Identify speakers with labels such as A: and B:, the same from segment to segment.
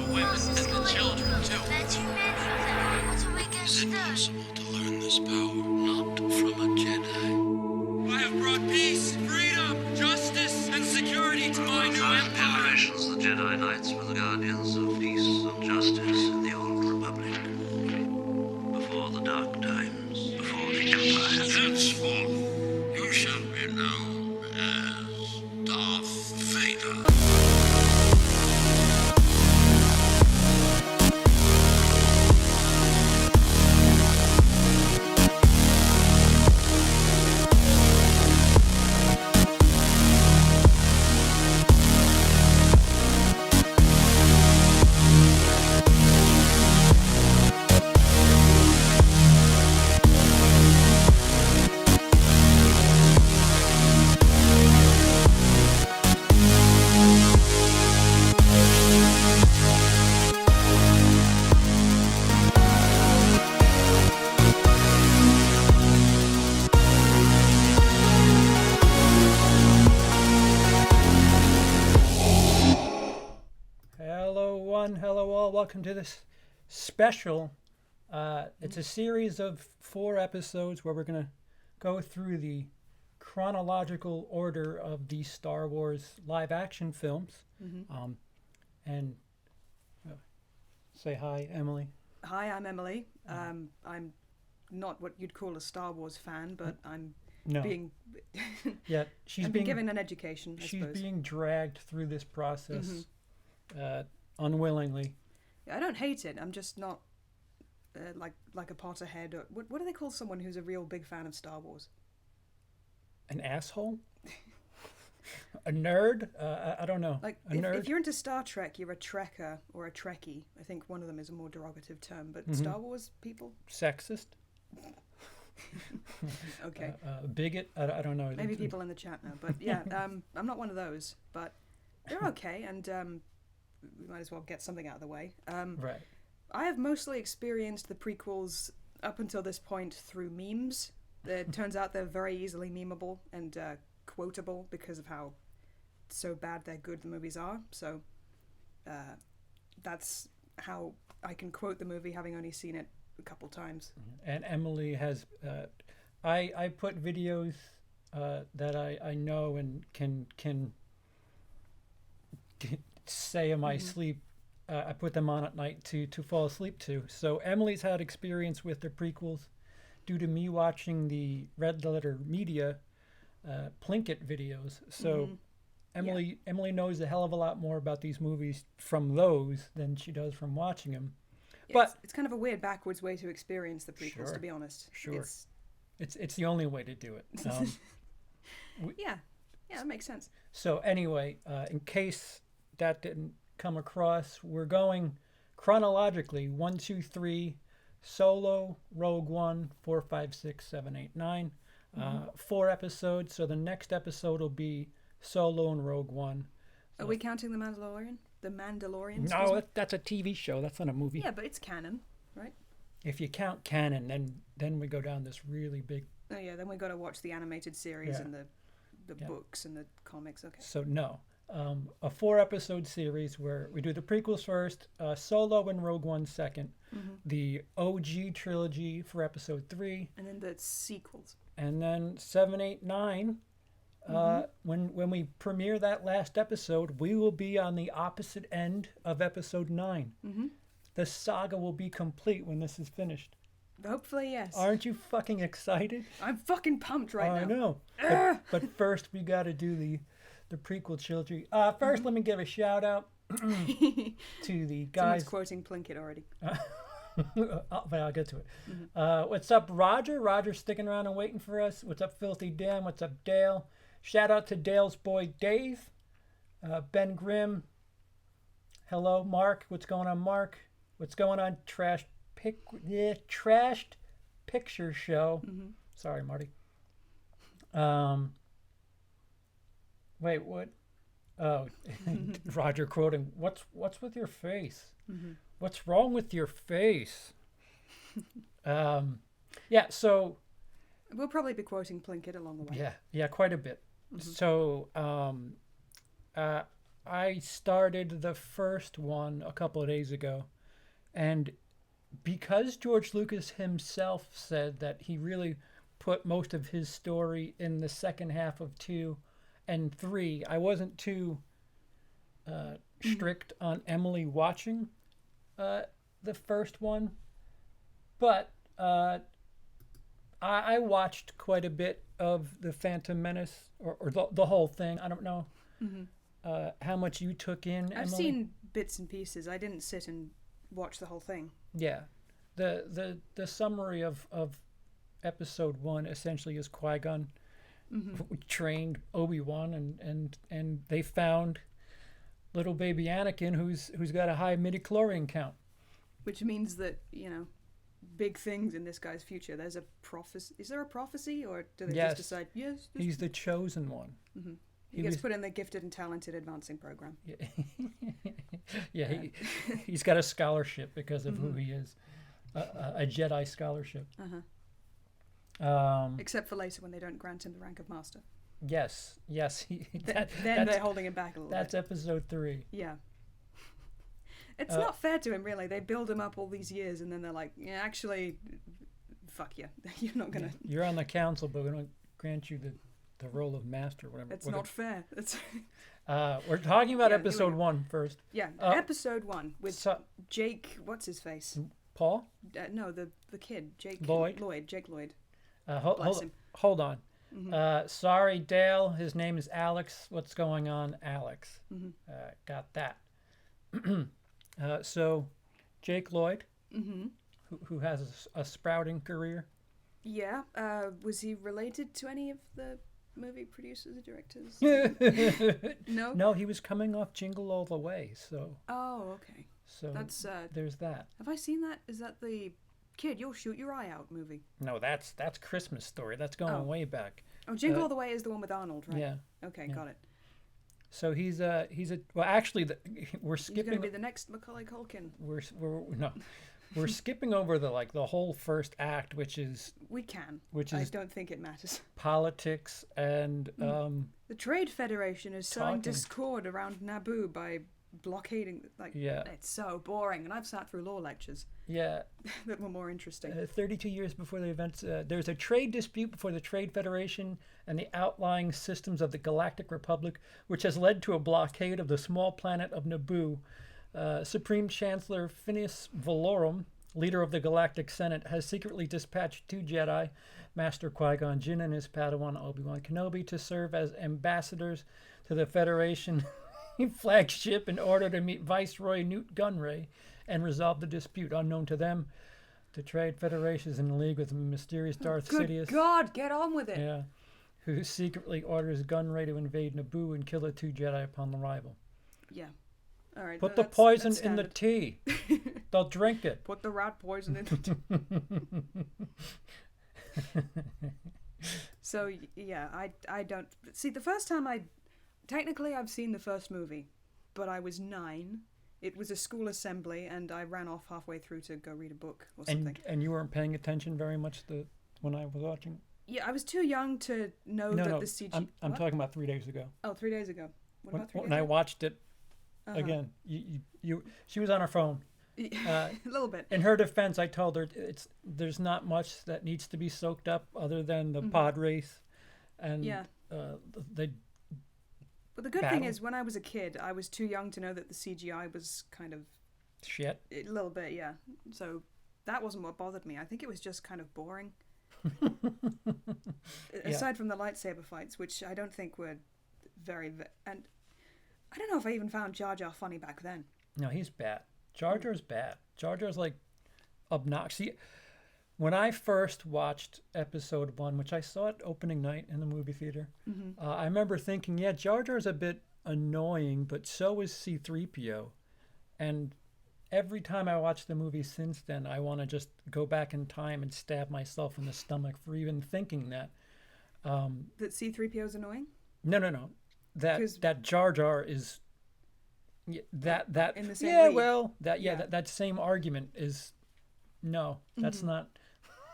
A: the women and the children, too.
B: Is it possible to learn this power not from a Jedi?
A: I have brought peace, freedom, justice, and security to my new empire.
B: Generations, the Jedi Knights were the guardians of peace and justice in the Old Republic. Before the Dark Times, before the Empire. Henceforth, you shall be known as Darth Vader.
C: Hello all, welcome to this special. It's a series of 4 episodes where we're going to go through the chronological order of the Star Wars live action films. And say hi, Emily.
D: Hi, I'm Emily. I'm not what you'd call a Star Wars fan, but I'm being
C: yeah, she's
D: I'm
C: being
D: given an education. I
C: she's
D: suppose.
C: being dragged through this process unwillingly.
D: I don't hate it. I'm just not like a Potterhead. Or, what do they call someone who's a real big fan of Star Wars?
C: An asshole? A nerd? I don't know.
D: Like
C: a nerd?
D: if you're into Star Trek, you're a Trekker or a Trekkie. I think one of them is a more derogative term. But Star Wars people?
C: Sexist?
D: Okay.
C: Bigot? I don't know.
D: Maybe people in the chat now. But yeah, I'm not one of those. But they're okay, and we might as well get something out of the way.
C: Right.
D: I have mostly experienced the prequels up until this point through memes. It turns out they're very easily memeable and quotable because of how so bad they're good the movies are. So that's how I can quote the movie, having only seen it a couple times.
C: And Emily has... I put videos that I know and can say in my sleep. I put them on at night to fall asleep to. So Emily's had experience with the prequels due to me watching the Red Letter Media Plinkett videos. So Emily knows a hell of a lot more about these movies from those than she does from watching them.
D: Yeah,
C: but
D: it's kind of a weird backwards way to experience the prequels, to be honest.
C: Sure. It's the only way to do it.
D: Yeah, that makes sense.
C: So anyway, in case that didn't come across, we're going chronologically 1, 2, 3, Solo, Rogue One, 4, 5, 6, 7, 8, 9. 4 episodes. So the next episode will be Solo and Rogue One.
D: Are we counting The Mandalorian? The Mandalorian?
C: No, that's a TV show. That's not a movie.
D: Yeah, but it's canon, right?
C: If you count canon, then we go down this really big.
D: Oh yeah, then we got to watch the animated series and the books and the comics. Okay.
C: So no. A 4-episode series where we do the prequels first, Solo and Rogue One second, the OG trilogy for episode 3,
D: and then the sequels,
C: and then 7, 8, 9. When we premiere that last episode, we will be on the opposite end of episode 9. The saga will be complete when this is finished.
D: Hopefully, yes.
C: Aren't you fucking excited?
D: I'm fucking pumped now.
C: I know. But first, we got to do the prequel trilogy. First, let me give a shout out to the guys.
D: Someone's quoting Plinkett already.
C: But I'll get to it. What's up, Roger? Roger's sticking around and waiting for us. What's up, Filthy Dan? What's up, Dale? Shout out to Dale's boy, Dave. Ben Grimm. Hello, Mark. What's going on, Mark? What's going on, Trashed Picture Show? Sorry, Marty. Wait, what? Oh, Roger quoting, what's with your face? What's wrong with your face? Yeah, so...
D: We'll probably be quoting Plinkett along the way.
C: Yeah, quite a bit. So, I started the first one a couple of days ago, and because George Lucas himself said that he really put most of his story in the second half of 2 and 3, I wasn't too strict on Emily watching the first one, but I watched quite a bit of the Phantom Menace, or the whole thing. I don't know how much you took in,
D: I've
C: Emily.
D: seen bits and pieces. I didn't sit and watch the whole thing.
C: Yeah, the summary of episode 1 essentially is Qui-Gon who trained Obi-Wan, and they found little baby Anakin who's got a high midichlorian count.
D: Which means that, big things in this guy's future. There's a prophecy. Is there a prophecy, or do they
C: Yes.
D: just decide, yes?
C: He's the chosen one.
D: He gets put in the gifted and talented advancing program.
C: Yeah, he's got a scholarship because of who he is, a Jedi scholarship.
D: Except for later when they don't grant him the rank of master.
C: Yes.
D: Then they're holding him back a little
C: That's
D: bit.
C: episode 3.
D: Yeah. It's not fair to him, really. They build him up all these years, and then they're like, yeah, actually, fuck you. You're not going to...
C: You're on the council, but we don't grant you the role of master, whatever.
D: It's not fair. It's
C: We're talking about
D: Yeah,
C: episode 1 first.
D: Yeah, episode 1 with Jake, what's his face?
C: Paul?
D: No, the kid, Jake
C: Lloyd?
D: Jake Lloyd.
C: Hold on. Sorry, Dale. His name is Alex. What's going on, Alex? Got that. So, Jake Lloyd, who has a sprouting career.
D: Yeah. Was he related to any of the movie producers or directors? No?
C: No, he was coming off Jingle All the Way. So.
D: Oh, okay.
C: So
D: that's
C: there's that.
D: Have I seen that? Is that the Kid, You'll Shoot Your Eye Out movie?
C: No, that's Christmas Story. That's going way back.
D: Oh, Jingle All the Way is the one with Arnold, right?
C: Yeah.
D: Okay,
C: yeah.
D: got it.
C: So he's a well, actually, we're
D: He's
C: skipping.
D: going to be the next Macaulay Culkin.
C: We're skipping over the whole first act, which is
D: I don't think it matters.
C: politics and
D: The Trade Federation is sowing
C: talking.
D: discord around Naboo by blockading. It's so boring, and I've sat through law lectures.
C: Yeah.
D: That were more interesting.
C: 32 years before the events, there's a trade dispute before the Trade Federation and the outlying systems of the Galactic Republic, which has led to a blockade of the small planet of Naboo. Supreme Chancellor Phineas Valorum, leader of the Galactic Senate, has secretly dispatched 2 Jedi, Master Qui-Gon Jinn and his Padawan Obi-Wan Kenobi, to serve as ambassadors to the Federation flagship in order to meet Viceroy Newt Gunray and resolve the dispute. Unknown to them, the Trade Federation is in league with the mysterious Darth Sidious.
D: Good God, get on with it!
C: Yeah, who secretly orders Gunray to invade Naboo and kill the 2 Jedi upon arrival.
D: Yeah. All right.
C: Put the poison in the tea. They'll drink it.
D: Put the rat poison in the tea. So, yeah, I don't... See, the first time Technically, I've seen the first movie, but I was 9. It was a school assembly, and I ran off halfway through to go read a book or something.
C: And you weren't paying attention very much when I was watching?
D: Yeah, I was too young to know that the CG...
C: I'm talking about 3 days ago.
D: Oh, 3 days ago. What about 3 days
C: when I
D: ago?
C: watched it again. She was on her phone.
D: A little bit.
C: In her defense, I told her there's not much that needs to be soaked up other than the pod race and the
D: But the good
C: battle.
D: thing is, when I was a kid, I was too young to know that the CGI was kind of...
C: shit.
D: A little bit, yeah. So that wasn't what bothered me. I think it was just kind of boring. Aside from the lightsaber fights, which I don't think were and I don't know if I even found Jar Jar funny back then.
C: No, he's bad. Jar Jar's bad. Jar Jar's obnoxious. When I first watched episode 1, which I saw it opening night in the movie theater, I remember thinking, yeah, Jar Jar's a bit annoying, but so is C-3PO. And every time I watch the movie since then, I want to just go back in time and stab myself in the stomach for even thinking that.
D: That C-3PO is annoying?
C: No. That Jar Jar is... that
D: in the same league.
C: Well, that same argument is... No, that's not...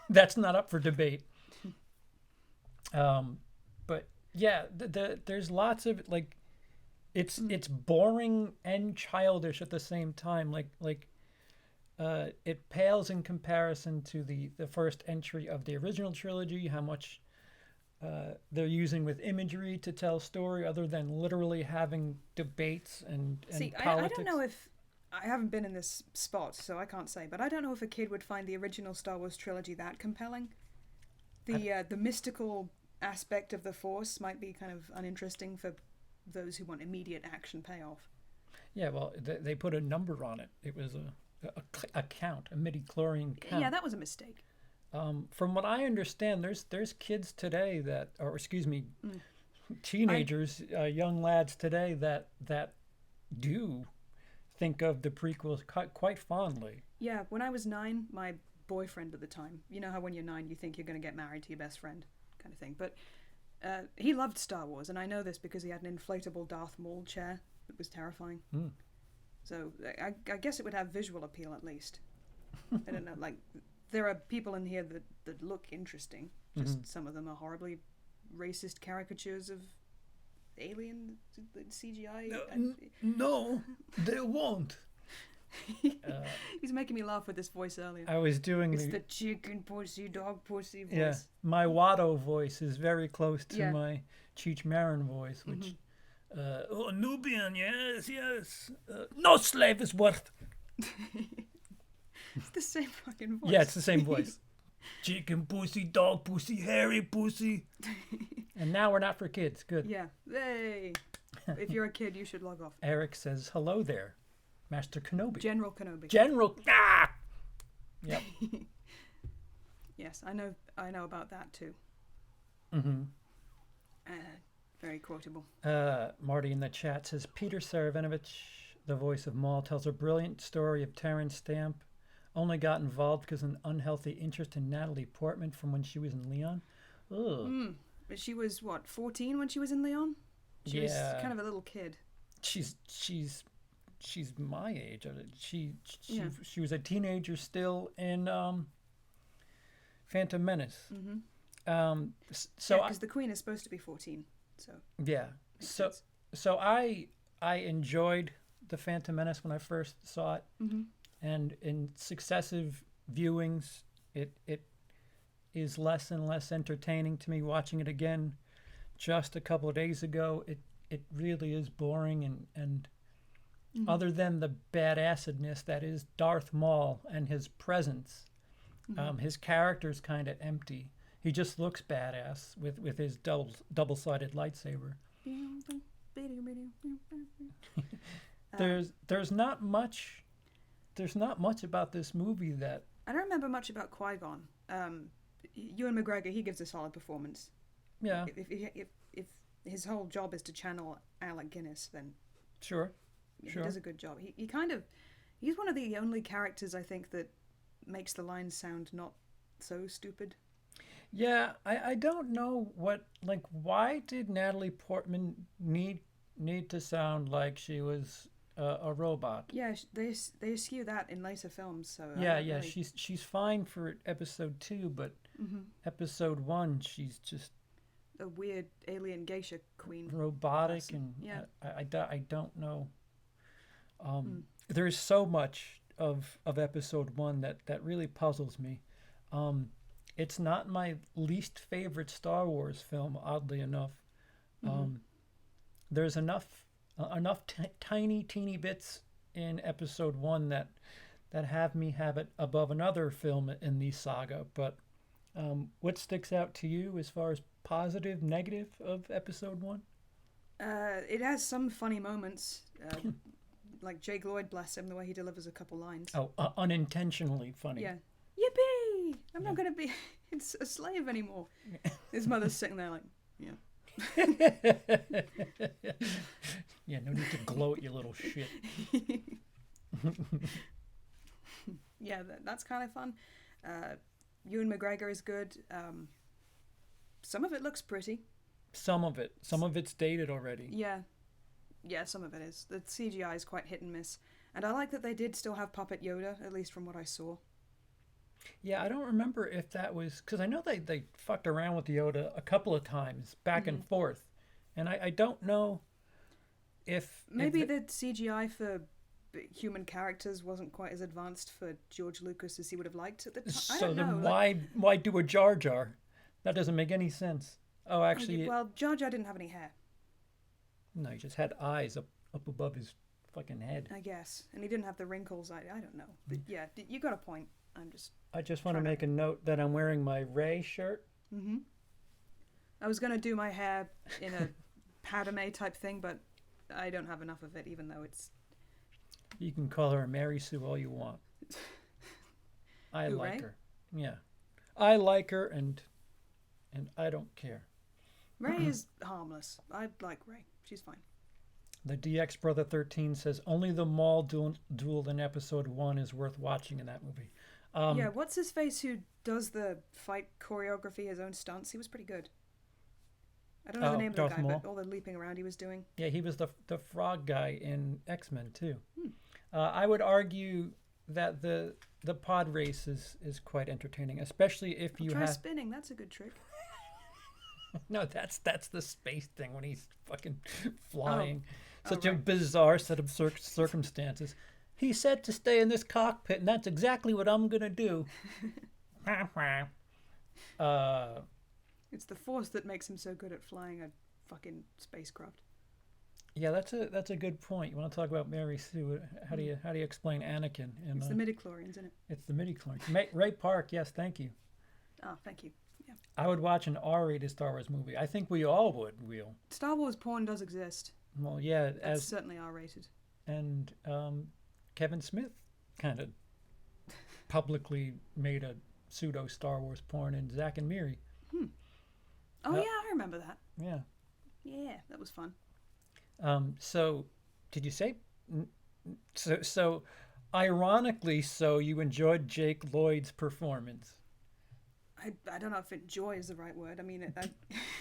C: That's not up for debate. But yeah, there's lots of It's boring and childish at the same time. It pales in comparison to the first entry of the original trilogy. How much they're using with imagery to tell story, other than literally having debates and
D: See, I
C: politics.
D: don't know if I haven't been in this spot, so I can't say. But I don't know if a kid would find the original Star Wars trilogy that compelling. The mystical aspect of the Force might be kind of uninteresting for those who want immediate action payoff.
C: Yeah, well, they put a number on it. It was a count, a midi-chlorian count.
D: Yeah, that was a mistake.
C: From what I understand, there's kids today that, or excuse me, teenagers, young lads today that do think of the prequels quite fondly.
D: Yeah, when I was 9, my boyfriend at the time, you know how when you're 9 you think you're going to get married to your best friend kind of thing, but he loved Star Wars, and I know this because he had an inflatable Darth Maul chair that was terrifying. So I guess it would have visual appeal at least. I don't know, like, there are people in here that look interesting, just some of them are horribly racist caricatures of alien CGI.
C: No, they won't.
D: He's making me laugh with this voice earlier.
C: I was doing
D: It's the chicken pussy, dog pussy voice.
C: Yeah, my Watto voice is very close to
D: Yeah.
C: my Cheech Marin voice, which, oh, Nubian, yes, no slave is worth.
D: It's the same fucking voice.
C: Yeah, it's the same voice. Chicken pussy, dog pussy, hairy pussy. And now we're not for kids. Good.
D: Yeah. Hey. If you're a kid, you should log off.
C: Eric says, hello there, Master Kenobi.
D: General Kenobi.
C: General. Ah! Yep.
D: Yes, I know about that too. Very quotable.
C: Marty in the chat says, Peter Saravinovich, the voice of Maul, tells a brilliant story of Terrence Stamp. Only got involved because of an unhealthy interest in Natalie Portman from when she was in Leon. Ugh.
D: But she was, what, 14 when she was in Leon? She was kind of a little kid.
C: She's my age. She was a teenager still in Phantom Menace. So
D: because the Queen is supposed to be 14. So
C: yeah. So I enjoyed the Phantom Menace when I first saw it, and in successive viewings, it is less and less entertaining to me. Watching it again, just a couple of days ago, it really is boring, and other than the badassedness that is Darth Maul and his presence, his character's kind of empty. He just looks badass with his double-sided lightsaber. There's not much about this movie that
D: I don't remember much about Qui-Gon. Ewan McGregor, he gives a solid performance.
C: Yeah.
D: If his whole job is to channel Alec Guinness, then
C: sure.
D: He does a good job. He's one of the only characters I think that makes the lines sound not so stupid.
C: Yeah, I don't know why did Natalie Portman need to sound like she was a robot?
D: Yeah, they eschew that in later films. So
C: yeah, she's fine for episode 2, but episode 1 she's just
D: a weird alien geisha queen.
C: Robotic
D: person.
C: And I don't know. There's so much of episode 1 that really puzzles me. It's not my least favorite Star Wars film, oddly enough. There's enough teeny bits in episode 1 that have me have it above another film in the saga. But what sticks out to you as far as positive, negative of episode 1?
D: It has some funny moments. Like Jake Lloyd, bless him, the way he delivers a couple lines.
C: Oh, unintentionally funny.
D: Yeah. Yippee! I'm not going to be a slave anymore. His mother's sitting there like, yeah.
C: Yeah, no need to gloat, you little shit.
D: Yeah, that's kind of fun. Ewan McGregor is good. Some of it looks pretty.
C: Some of it's dated already.
D: Yeah, some of it is. The CGI is quite hit and miss. And I like that they did still have Puppet Yoda, at least from what I saw.
C: Yeah, I don't remember if that was... Because I know they fucked around with Yoda a couple of times, back and forth. And I don't know...
D: Maybe the CGI for human characters wasn't quite as advanced for George Lucas as he would have liked at the time. I
C: So
D: don't
C: then
D: know.
C: why do a Jar Jar? That doesn't make any sense. Oh, actually,
D: Well, Jar Jar didn't have any hair,
C: no, he just had eyes up above his fucking head.
D: I guess, and he didn't have the wrinkles. I don't know, but yeah, you got a point.
C: I just want to
D: trying to-
C: make a note that I'm wearing my Ray shirt.
D: Mm-hmm. I was gonna do my hair in a Padme type thing, but I don't have enough of it, even though it's.
C: You can call her Mary Sue all you want. I
D: Who,
C: like
D: Ray?
C: her. Yeah, I like her, and I don't care.
D: Ray is harmless. I like Ray. She's fine.
C: The DX Brother 13 says only the Maul duel in episode 1 is worth watching in that movie.
D: Yeah, what's his face who does the fight choreography, his own stunts? He was pretty good. I don't know the name
C: Darth
D: of the guy,
C: Maul?
D: but all the leaping around he was doing.
C: Yeah, he was the frog guy in X-Men too. I would argue that the pod race is quite entertaining, especially if you
D: Try
C: have.
D: spinning. That's a good trick.
C: No, that's the space thing when he's fucking flying. Such a
D: right.
C: bizarre set of circumstances. He said to stay in this cockpit, and that's exactly what I'm gonna do.
D: It's the Force that makes him so good at flying a fucking spacecraft.
C: Yeah, that's a good point. You want to talk about Mary Sue? How do you explain Anakin? In,
D: It's the midichlorians, isn't it?
C: it's the midi-chlorians. Ray Park, yes, thank you.
D: Oh, thank you. Yeah.
C: I would watch an R-rated Star Wars movie. I think we all would. Will.
D: Star Wars porn does exist.
C: Well, yeah,
D: That's certainly R-rated.
C: and Kevin Smith kind of publicly made a pseudo Star Wars porn in Zack and Miri.
D: Oh, yeah, I remember that.
C: Yeah.
D: Yeah, that was fun.
C: So, did you say? So, ironically, so you enjoyed Jake Lloyd's performance.
D: I don't know if enjoy is the right word. I mean, it made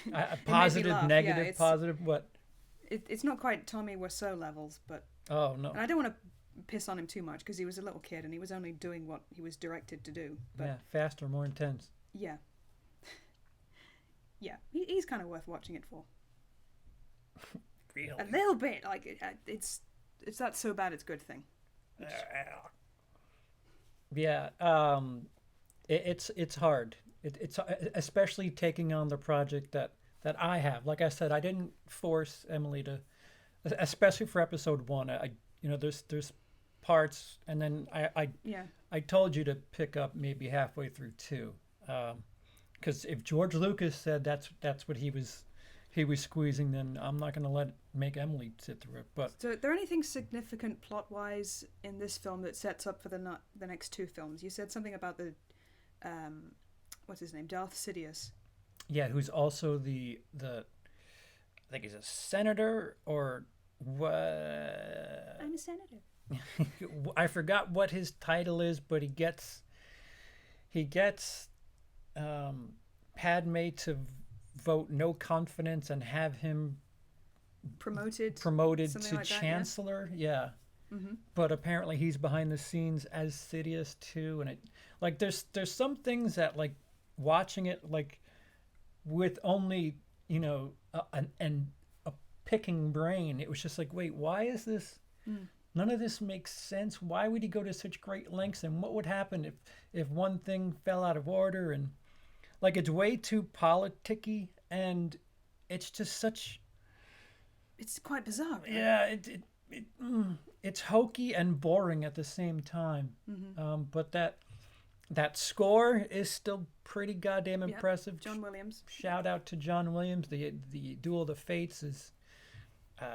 D: me
C: Positive,
D: laugh.
C: negative,
D: Yeah, it's-
C: positive. What?
D: it's not quite Tommy Wiseau levels, but
C: Oh no.
D: and I don't want to piss on him too much because he was a little kid and he was only doing what he was directed to do. But
C: Yeah, faster, more intense.
D: yeah, yeah, he's kind of worth watching it for.
C: Really?
D: A little bit, like it's that so bad it's good thing.
C: Yeah. It's hard. It's especially taking on the project that I have. Like I said, I didn't force Emily to, especially for episode 1. There's parts, and then I told you to pick up maybe halfway through 2, because if George Lucas said that's what he was squeezing, then I'm not going to make Emily sit through it. But
D: So, are there anything significant plot-wise in this film that sets up for the next 2 films? You said something about the, what's his name, Darth Sidious.
C: yeah, who's also the I think he's a senator or what?
D: I'm a senator.
C: I forgot what his title is, but he gets Padme to vote no confidence and have him
D: Promoted
C: promoted
D: something
C: to
D: like that, yeah?
C: chancellor. Yeah. But apparently he's behind the scenes as Sidious too, and there's some things that, like, watching it, like, with only a picking brain, it was just like, wait, why is this? None of this makes sense. Why would he go to such great lengths, and what would happen if one thing fell out of order? And like, it's way too politicky, and it's just such.
D: It's quite bizarre. Right?
C: Yeah, it's hokey and boring at the same time. But that score is still pretty goddamn
D: Yep,
C: impressive.
D: John Williams.
C: Shout out to John Williams. The Duel of the Fates is.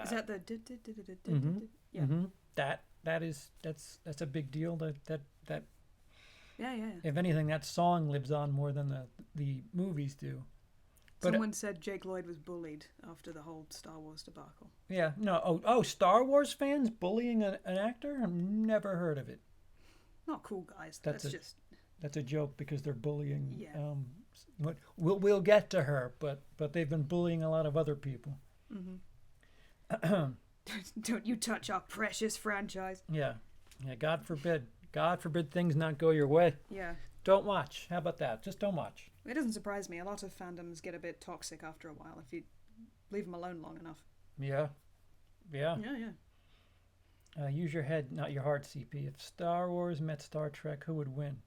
D: Is that the? Yeah.
C: That's a big deal. That
D: Yeah.
C: if anything, that song lives on more than the movies do. But
D: Someone said Jake Lloyd was bullied after the whole Star Wars debacle.
C: yeah, no. Oh, Star Wars fans bullying an actor? I've never heard of it.
D: Not cool, guys.
C: That's
D: That's
C: a joke because they're bullying.
D: Yeah.
C: We'll get to her, but they've been bullying a lot of other people.
D: Don't you touch our precious franchise.
C: Yeah. God forbid. God forbid things not go your way.
D: Yeah.
C: Don't watch. How about that? Just don't watch.
D: It doesn't surprise me. A lot of fandoms get a bit toxic after a while if you leave them alone long enough.
C: Yeah. Yeah.
D: Yeah.
C: Use your head, not your heart, CP. If Star Wars met Star Trek, who would win?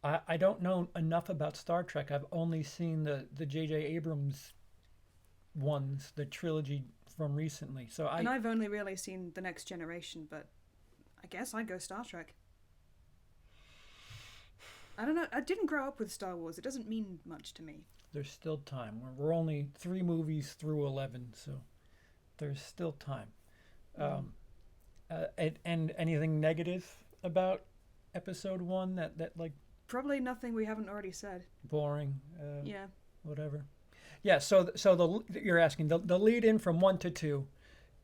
C: I don't know enough about Star Trek. I've only seen the J.J. Abrams ones, the trilogy from recently. So
D: And I've only really seen The Next Generation, but I guess I'd go Star Trek. I don't know. I didn't grow up with Star Wars. It doesn't mean much to me.
C: There's still time. We're only 3 movies through 11, so there's still time. And anything negative about episode 1 that like
D: Probably nothing we haven't already said.
C: boring?
D: Yeah.
C: Whatever. Yeah. So you're asking the lead in from 1 to 2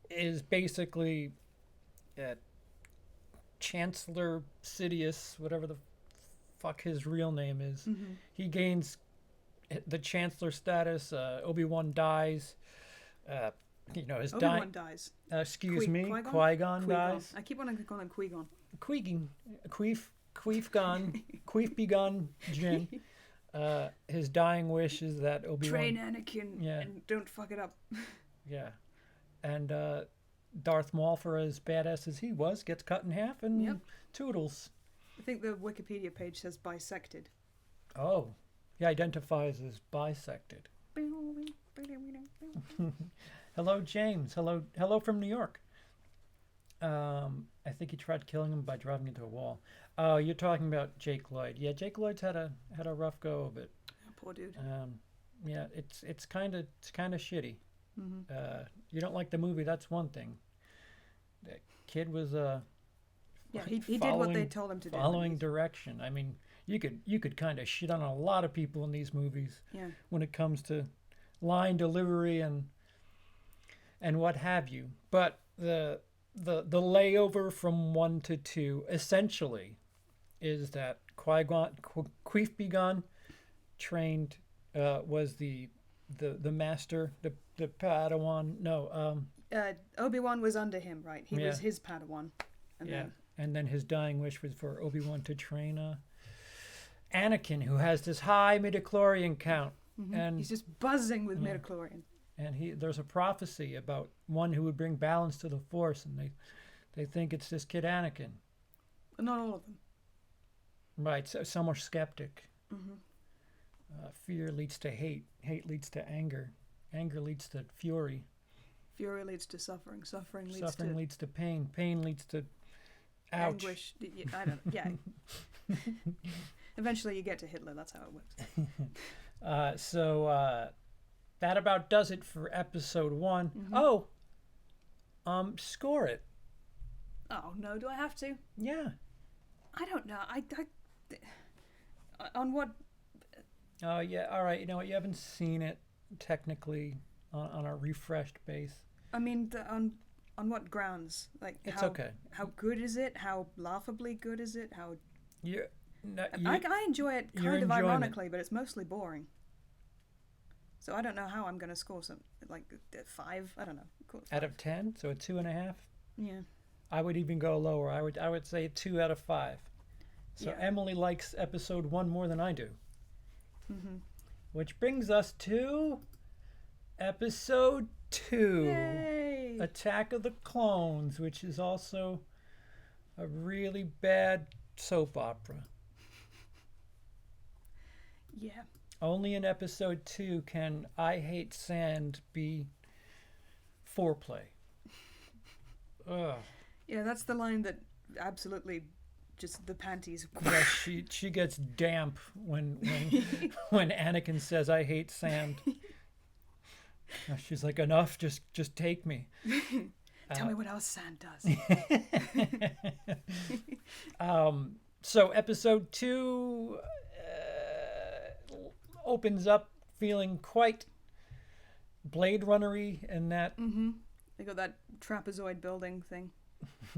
C: is basically Chancellor Sidious, whatever the fuck his real name is. He gains the Chancellor status. Obi-Wan dies. His
D: Obi-Wan dies.
C: Excuse me.
D: Qui-Gon?
C: Qui-Gon dies.
D: I keep wanting to call him Qui-Gon.
C: Queef be gone, Jin. His dying wish is that Obi-Wan...
D: Train Anakin and don't fuck it up.
C: Yeah. And Darth Maul, for as badass as he was, gets cut in half and toodles.
D: I think the Wikipedia page says bisected.
C: Oh. He identifies as bisected. Hello, James. Hello from New York. I think he tried killing him by driving into a wall. Oh, you're talking about Jake Lloyd. Yeah, Jake Lloyd's had a rough go of it.
D: Poor dude.
C: Yeah, it's kind of shitty. You don't like the movie, that's one thing. The kid was
D: he did what they told him to do.
C: Following direction. I mean, you could kind of shit on a lot of people in these movies.
D: Yeah.
C: When it comes to line delivery and what have you. But the layover from 1 to 2 essentially is that Queef-Begon trained was the master, the Padawan. No,
D: Obi-Wan was under him, right? He was his Padawan.
C: And then his dying wish was for Obi-Wan to train Anakin, who has this high midichlorian count. And
D: he's just buzzing with midichlorian.
C: And there's a prophecy about one who would bring balance to the Force, and they think it's this kid Anakin.
D: But not all of them.
C: Right, so some are skeptic. Fear leads to hate. Hate leads to anger. Anger leads to fury.
D: Fury leads to suffering. Suffering
C: leads to pain. Pain leads to ouch.
D: Anguish. I don't know. Yeah. Eventually you get to Hitler. That's how it works.
C: So that about does it for episode 1. Oh, score it.
D: Oh no, do I have to?
C: Yeah.
D: I don't know. I on what?
C: Oh yeah. All right. You know what? You haven't seen it technically on a refreshed base.
D: I mean, on what grounds? Like,
C: it's okay.
D: How good is it? How laughably good is it? How?
C: I
D: enjoy it kind of ironically, but it's mostly boring. So I don't know how I'm going to score some, like 5. I don't know. Cool, 5.
C: Out of 10, so a 2.5.
D: Yeah.
C: I would even go lower. I would say 2 out of 5. So Emily likes episode 1 more than I do. Which brings us to episode 2,
D: Yay!
C: Attack of the Clones, which is also a really bad soap opera.
D: Yeah.
C: Only in episode 2 can I Hate Sand be foreplay. Ugh.
D: Yeah, that's the line that absolutely just the panties.
C: Yeah, she gets damp when Anakin says I hate sand. She's like, enough, just take me.
D: Tell me what else sand does.
C: So episode 2 opens up feeling quite Blade Runner-y in that.
D: They got that trapezoid building thing.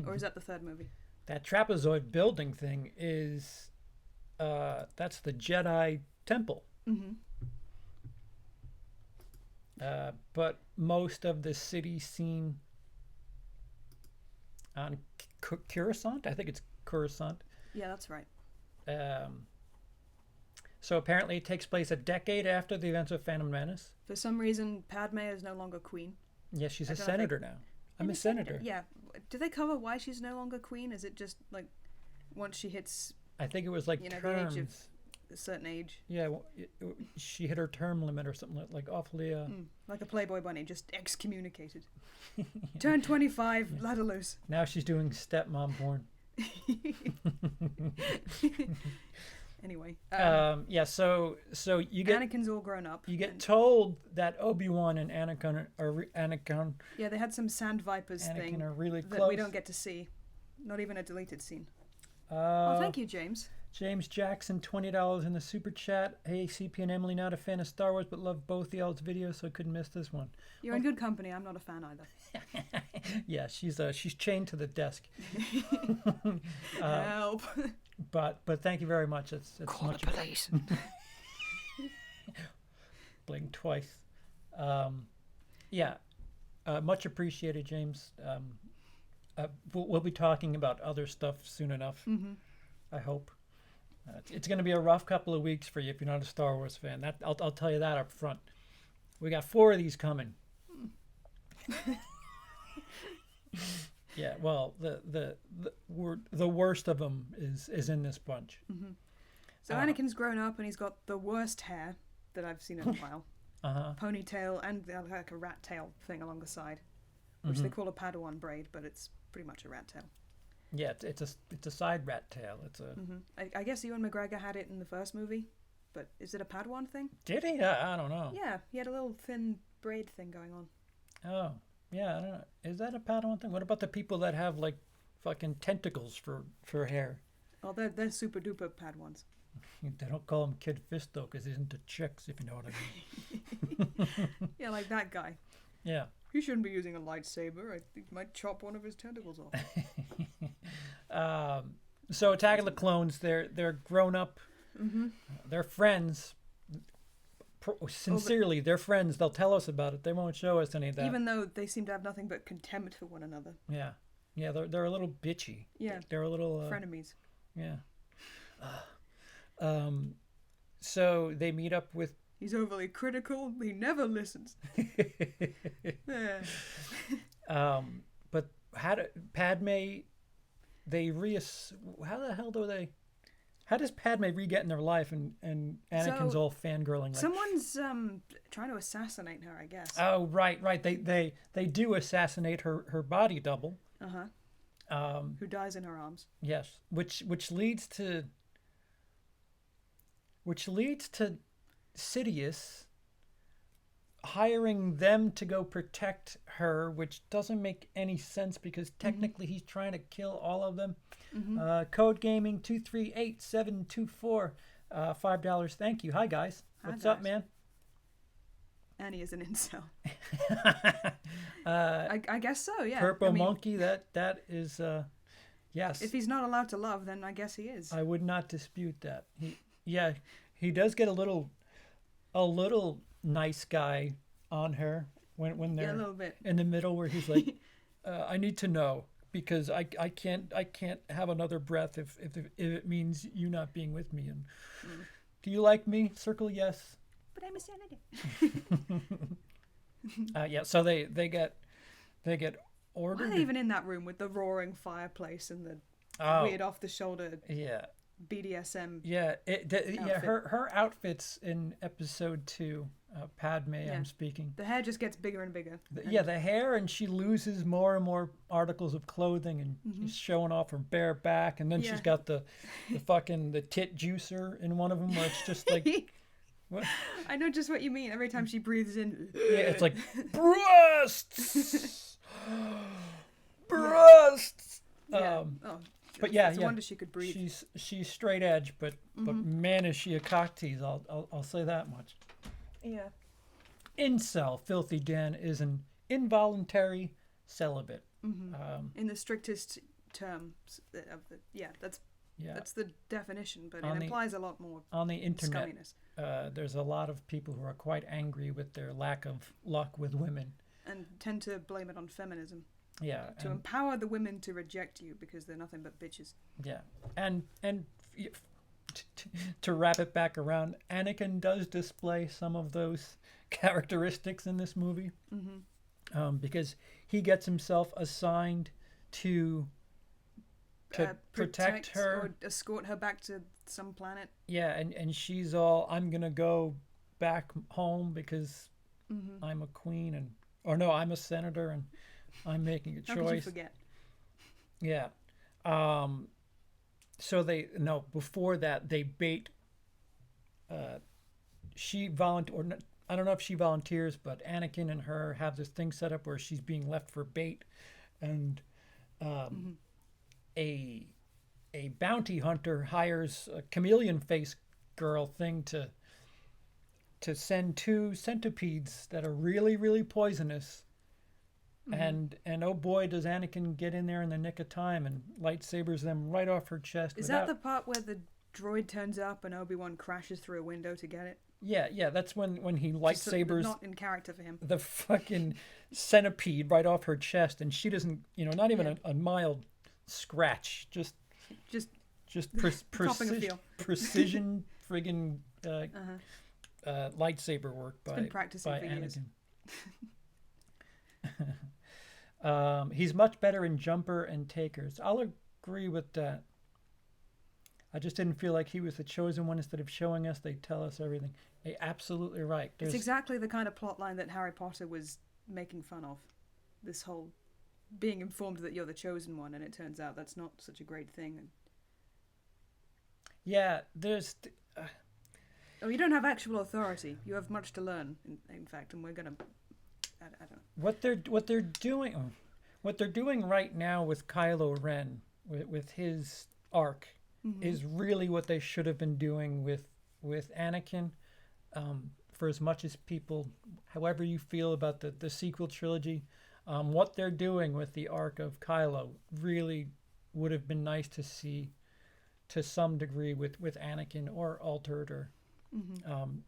D: Or is that the third movie?
C: That trapezoid building thing is that's the Jedi temple. But most of the city scene on Coruscant, I think it's Coruscant.
D: Yeah, that's right.
C: So apparently it takes place a decade after the events of Phantom Menace.
D: For some reason, Padme is no longer queen.
C: Yeah, she's
D: I
C: a
D: don't know if
C: senator now. I'm a senator.
D: Yeah. Do they cover why she's no longer queen? Is it just like once she hits
C: I think it was like
D: the
C: terms.
D: age of a certain age?
C: Yeah, well, she hit her term limit or something like awfully.
D: Like a Playboy bunny, just excommunicated. Turn 25, let her loose.
C: Now she's doing stepmom porn.
D: Anyway.
C: Yeah, so you get
D: Anakin's all grown up.
C: you get
D: and-
C: told that Obi-Wan and Anakin
D: Yeah, they had some sand vipers thing
C: are really
D: that
C: close.
D: we don't get to see. Not even a deleted scene.
C: Oh,
D: Thank you, James.
C: James Jackson, $20 in the super chat. Hey, CP and Emily, not a fan of Star Wars, but love both y'all's videos, so I couldn't miss this one.
D: You're in good company. I'm not a fan either.
C: Yeah, she's chained to the desk.
D: Help.
C: But thank you very much. It's
D: Call
C: much
D: the police.
C: blink twice. Yeah, much appreciated, James. We'll be talking about other stuff soon enough. I hope. It's going to be a rough couple of weeks for you if you're not a Star Wars fan. That I'll tell you that up front. We got 4 of these coming. Yeah, well, the worst of them is in this bunch.
D: So Anakin's grown up and he's got the worst hair that I've seen in a while. Ponytail and like a rat tail thing along the side, which they call a Padawan braid, but it's pretty much a rat tail.
C: Yeah, it's a side rat tail. It's a.
D: I guess Ewan McGregor had it in the first movie, but is it a Padawan thing?
C: Did he? I don't know.
D: Yeah, he had a little thin braid thing going on.
C: Oh, yeah. I don't know. Is that a Padawan thing? What about the people that have like fucking tentacles for hair?
D: Oh, they're super duper Padawans.
C: They don't call him Kid Fist though, because he's into chicks, if you know what I mean.
D: Yeah, like that guy.
C: Yeah.
D: He shouldn't be using a lightsaber. I think he might chop one of his tentacles off.
C: So Attack of the Clones, they're grown up. They're friends. Sincerely, they're friends. They'll tell us about it. They won't show us any of that.
D: Even though they seem to have nothing but contempt for one another.
C: Yeah. Yeah, they're a little bitchy.
D: Yeah.
C: They're a little...
D: frenemies.
C: Yeah. So they meet up with...
D: He's overly critical. He never listens. Yeah.
C: But Padme... How the hell do they... How does Padme re-get in their life and Anakin's
D: So,
C: all fangirling? Like,
D: someone's trying to assassinate her, I guess.
C: oh, right. They do assassinate her body double.
D: Who dies in her arms.
C: Yes, which leads to Sidious hiring them to go protect her, which doesn't make any sense because technically he's trying to kill all of them. Code Gaming 238724, $5. Thank you. Hi guys. What's up,
D: guys.
C: man?
D: Annie is an incel. I guess so, yeah.
C: Purple
D: I mean,
C: Monkey, that is yes.
D: if he's not allowed to love, then I guess he is.
C: I would not dispute that. He does get a little nice guy on her when they're
D: a little bit.
C: in the middle where he's like, I need to know because I can't have another breath if it means you not being with me. And do you like me? Circle yes.
D: But I'm a senator.
C: Yeah. So they get ordered.
D: Why are they even in that room with the roaring fireplace and the weird off the shoulder
C: Yeah.
D: BDSM?
C: Yeah.
D: outfit?
C: Her outfits in episode 2. Padme, I'm speaking.
D: The hair just gets bigger and bigger.
C: The hair, and she loses more and more articles of clothing, and she's showing off her bare back, and then she's got the fucking tit juicer in one of them, where it's just like, what?
D: I know just what you mean. Every time she breathes in,
C: Yeah, it's like breasts, breasts.
D: yeah.
C: But yeah,
D: it's a wonder she could breathe.
C: She's straight edge, but man, is she a cock tease. I'll say that much.
D: Yeah.
C: Incel, Filthy Dan, is an involuntary celibate.
D: In the strictest terms of the that's the definition, but it implies a lot more
C: on the internet.
D: scumminess.
C: There's a lot of people who are quite angry with their lack of luck with women,
D: and tend to blame it on feminism.
C: Yeah,
D: To empower the women to reject you because they're nothing but bitches.
C: Yeah, and to wrap it back around, Anakin does display some of those characteristics in this movie. because he gets himself assigned to protect her
D: or escort her back to some planet.
C: Yeah, and she's all, I'm gonna go back home because I'm a queen, or no, I'm a senator and I'm making a choice.
D: How could you forget?
C: Yeah. So before that they bait. I don't know if she volunteers, but Anakin and her have this thing set up where she's being left for bait, and a bounty hunter hires a chameleon face girl thing to send 2 centipedes that are really, really poisonous. And oh boy, does Anakin get in there in the nick of time and lightsabers them right off her chest.
D: Is that the part where the droid turns up and Obi-Wan crashes through a window to get it?
C: Yeah, that's when he lightsabers
D: not in character for him.
C: the fucking centipede right off her chest, and she doesn't, not even a mild scratch, just
D: copping a feel.
C: precision friggin' lightsaber work by
D: been practicing
C: by
D: for years.
C: Anakin. He's much better in Jumper and Takers. I'll agree with that. I just didn't feel like he was the chosen one. Instead of showing us, they tell us everything. You're absolutely right.
D: It's exactly the kind of plot line that Harry Potter was making fun of. This whole being informed that you're the chosen one, and it turns out that's not such a great thing.
C: Yeah, there's...
D: Oh, you don't have actual authority. You have much to learn, in fact, and we're gonna... I don't know.
C: What they're doing right now with Kylo Ren, with his arc, is really what they should have been doing with Anakin. For as much as people, however you feel about the sequel trilogy, what they're doing with the arc of Kylo really would have been nice to see to some degree with Anakin, or altered, or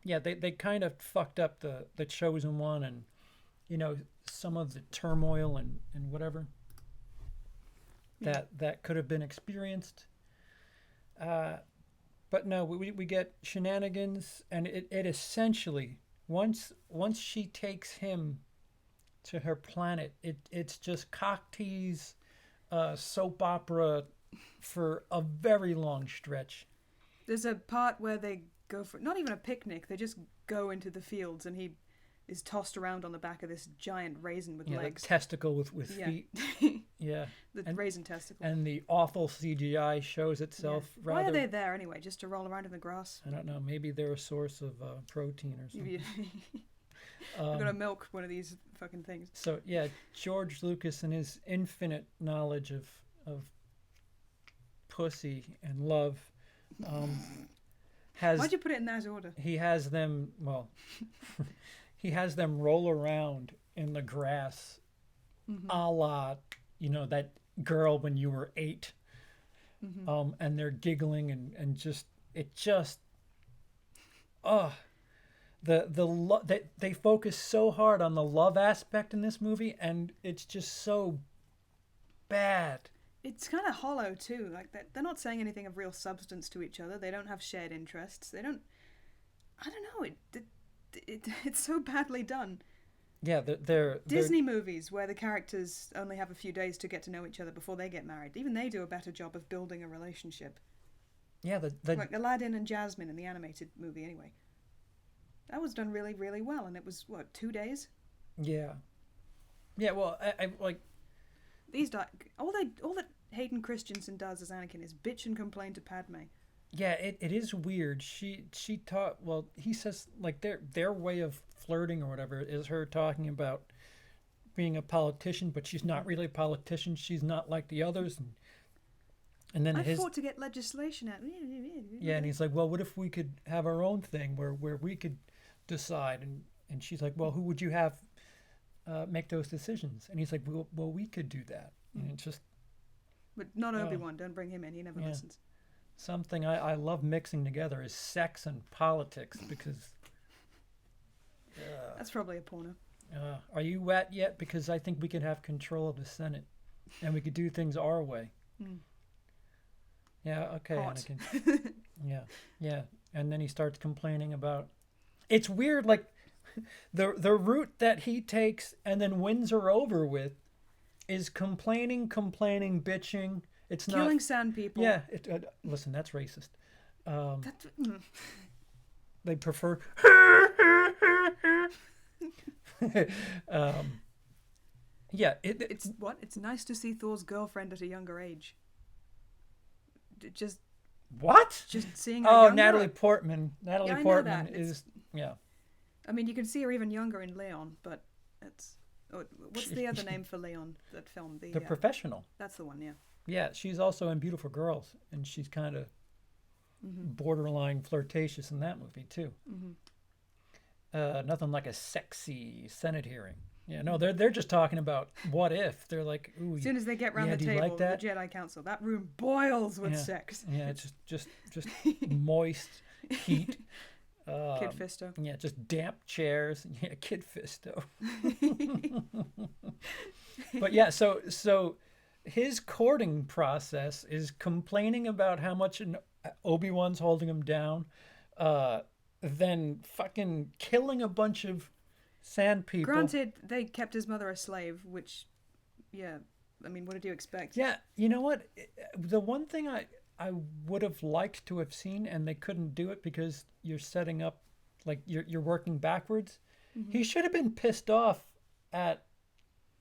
C: they kind of fucked up the chosen one, and some of the turmoil and whatever that could have been experienced. But no, we get shenanigans, and it essentially, once she takes him to her planet, it's just cock tease, soap opera for a very long stretch.
D: There's a part where they go for not even a picnic, they just go into the fields, and he is tossed around on the back of this giant raisin with legs.
C: The testicle with feet. Yeah.
D: The raisin testicle.
C: And the awful CGI shows itself rather...
D: Why are they there anyway? Just to roll around in the grass?
C: I don't know. Maybe they're a source of protein or something.
D: I'm going to milk one of these fucking things.
C: So, yeah, George Lucas and his infinite knowledge of pussy and love has...
D: Why'd you put it in that order?
C: He has them... Well... He has them roll around in the grass, a la, that girl when you were 8. And they're giggling and they focus so hard on the love aspect in this movie, and it's just so bad. It's
D: kind of hollow too. Like they're not saying anything of real substance to each other. They don't have shared interests. They don't. I don't know. It's so badly done.
C: Yeah, they're
D: Disney movies where the characters only have a few days to get to know each other before they get married. Even they do a better job of building a relationship.
C: Yeah,
D: like Aladdin and Jasmine in the animated movie. Anyway, that was done really, really well, and it was 2 days.
C: Yeah. Yeah. Well, I like
D: these. All that Hayden Christensen does as Anakin is bitch and complain to Padme.
C: Yeah, it is weird. She taught. Well, he says like their way of flirting or whatever is her talking about being a politician, but she's not really a politician. She's not like the others, and then
D: I fought to get legislation out.
C: Yeah, and he's like, well, what if we could have our own thing where we could decide? And she's like, well, who would you have make those decisions? And he's like, well, we could do that. And it's just.
D: But not Obi-Wan. Don't bring him in. He never listens.
C: Something I love mixing together is sex and politics, because...
D: That's probably a porno.
C: Are you wet yet? Because I think we could have control of the Senate, and we could do things our way. Yeah, okay,
D: Hot.
C: Anakin. Yeah. And then he starts complaining about... It's weird, like, the route that he takes and then wins her over with is complaining, bitching. It's
D: Killing
C: not
D: sand people.
C: Yeah, listen, that's racist. They prefer. Yeah,
D: It's nice to see Thor's girlfriend at a younger age. Just
C: what?
D: seeing her
C: Oh,
D: younger.
C: Natalie Portman. Natalie
D: Yeah, I know
C: Portman
D: that.
C: is yeah.
D: I mean, you can see her even younger in Leon, but it's what's the other name for Leon? That film,
C: The Professional.
D: That's the one, yeah.
C: Yeah, she's also in Beautiful Girls, and she's kind of borderline flirtatious in that movie too. Nothing like a sexy Senate hearing. Yeah, no, they're just talking about what if. They're like, ooh.
D: As soon as they get round the
C: do you
D: table,
C: like that?
D: the Jedi Council, that room boils with
C: Yeah.
D: sex.
C: Yeah, it's just moist heat.
D: Kid Fisto.
C: Yeah, just damp chairs. Yeah, Kid Fisto. But yeah, so his courting process is complaining about how much Obi-Wan's holding him down, then fucking killing a bunch of sand people.
D: Granted, they kept his mother a slave, which, yeah, I mean, what did you expect?
C: Yeah, you know what? The one thing I would have liked to have seen, and they couldn't do it because you're setting up, like you're working backwards. He should have been pissed off at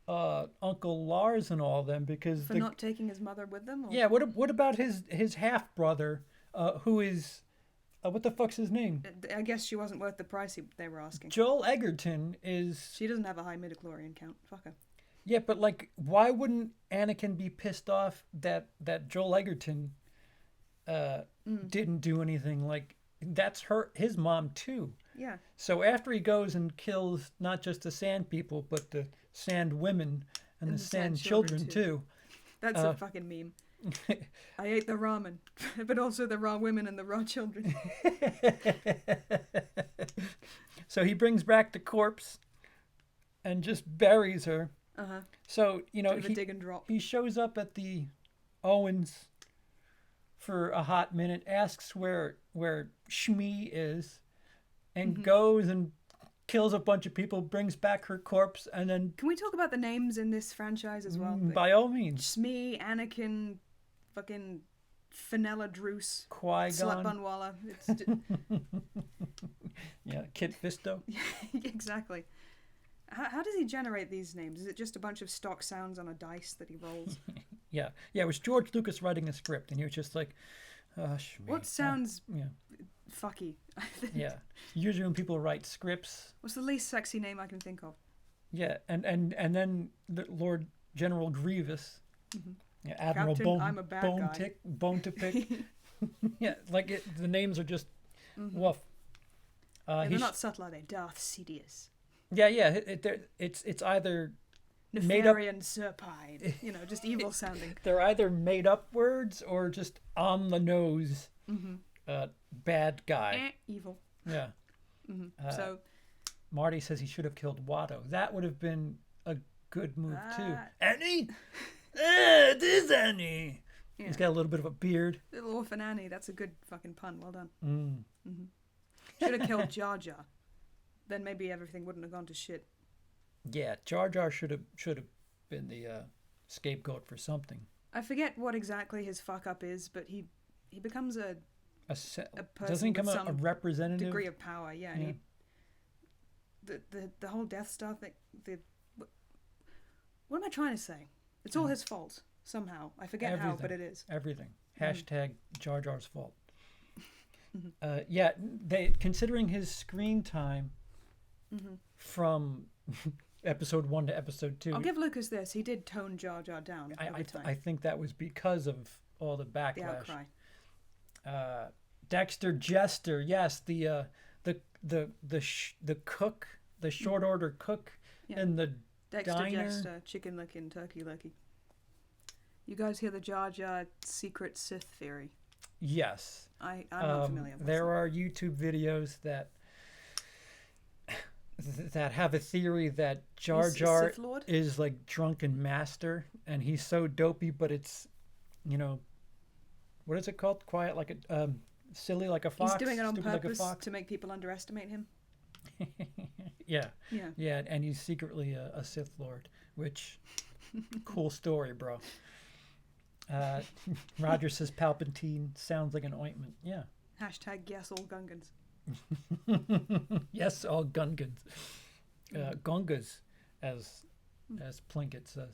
C: Uncle Lars and all them because
D: For not taking his mother with them? Or?
C: Yeah, what about his half brother, who is what the fuck's his name?
D: I guess she wasn't worth the price they were asking.
C: Joel Egerton is.
D: She doesn't have a high midichlorian count. Fuck her.
C: Yeah, but like, why wouldn't Anakin be pissed off that Joel Egerton didn't do anything? Like, that's his mom too.
D: Yeah.
C: So after he goes and kills not just the sand people, but the sand women and the sand children too.
D: That's a fucking meme. I ate the ramen, but also the raw women and the raw children.
C: So he brings back the corpse and just buries her. So, you know,
D: dig and drop.
C: He shows up at the Owens for a hot minute, asks where Shmi is, and goes and kills a bunch of people, brings back her corpse, and then...
D: Can we talk about the names in this franchise as well?
C: By all means.
D: Shmi, Anakin, fucking Fenella Druce,
C: Qui-Gon.
D: Slutbunwalla. It's
C: Yeah, Kit Fisto.
D: Exactly. How does he generate these names? Is it just a bunch of stock sounds on a dice that he rolls?
C: Yeah, it was George Lucas writing a script, and he was just like, Shmi.
D: What sounds
C: Yeah.
D: fucky?
C: Yeah. Usually when people write scripts...
D: What's the least sexy name I can think of?
C: Yeah, and then the Lord General Grievous, yeah, Admiral
D: Captain, I'm a bad guy.
C: Bone to Pick. Yeah, like the names are just woof.
D: They're not subtle, are they? Darth Sidious.
C: Yeah, it's either made up,
D: Nefarian Serpine. You know, just evil sounding.
C: They're either made up words or just on the nose. Bad guy.
D: Evil.
C: Yeah.
D: So
C: Marty says he should have killed Watto. That would have been a good move too. Annie? It is Annie.
D: Yeah.
C: He's got a little bit of a beard.
D: Little Orphan Annie. That's a good fucking pun. Well done. Should have killed Jar Jar. Then maybe everything wouldn't have gone to shit.
C: Yeah, Jar Jar should have been the scapegoat for something.
D: I forget what exactly his fuck up is, but he becomes a person
C: doesn't he come
D: with
C: a
D: some
C: representative
D: degree of power. Yeah, and the whole Death Star thing. What am I trying to say? It's all his fault somehow. I forget how, but it is
C: everything. Hashtag Jar Jar's fault. Yeah, considering his screen time from episode 1 to episode 2.
D: I'll give Lucas this. He did tone Jar Jar down every time.
C: I think that was because of all the backlash.
D: The outcry.
C: Dexter Jester, yes, the cook, the short order cook in the
D: Dexter
C: diner.
D: Jester, chicken licking, turkey licking. You guys hear the Jar Jar secret Sith theory?
C: Yes.
D: I'm not familiar with
C: there are YouTube videos that have a theory that Jar Jar is like drunken master, and he's so dopey, but it's, you know, what is it called? Quiet like a silly like a fox.
D: He's doing it on
C: stupid
D: purpose
C: like a fox.
D: to make people underestimate him.
C: Yeah.
D: Yeah.
C: Yeah, and he's secretly a Sith Lord, which cool story, bro. Roger says Palpatine sounds like an ointment. Yeah.
D: Hashtag yes all Gungans.
C: Yes, all Gungans. Gungas, as Plinkett says.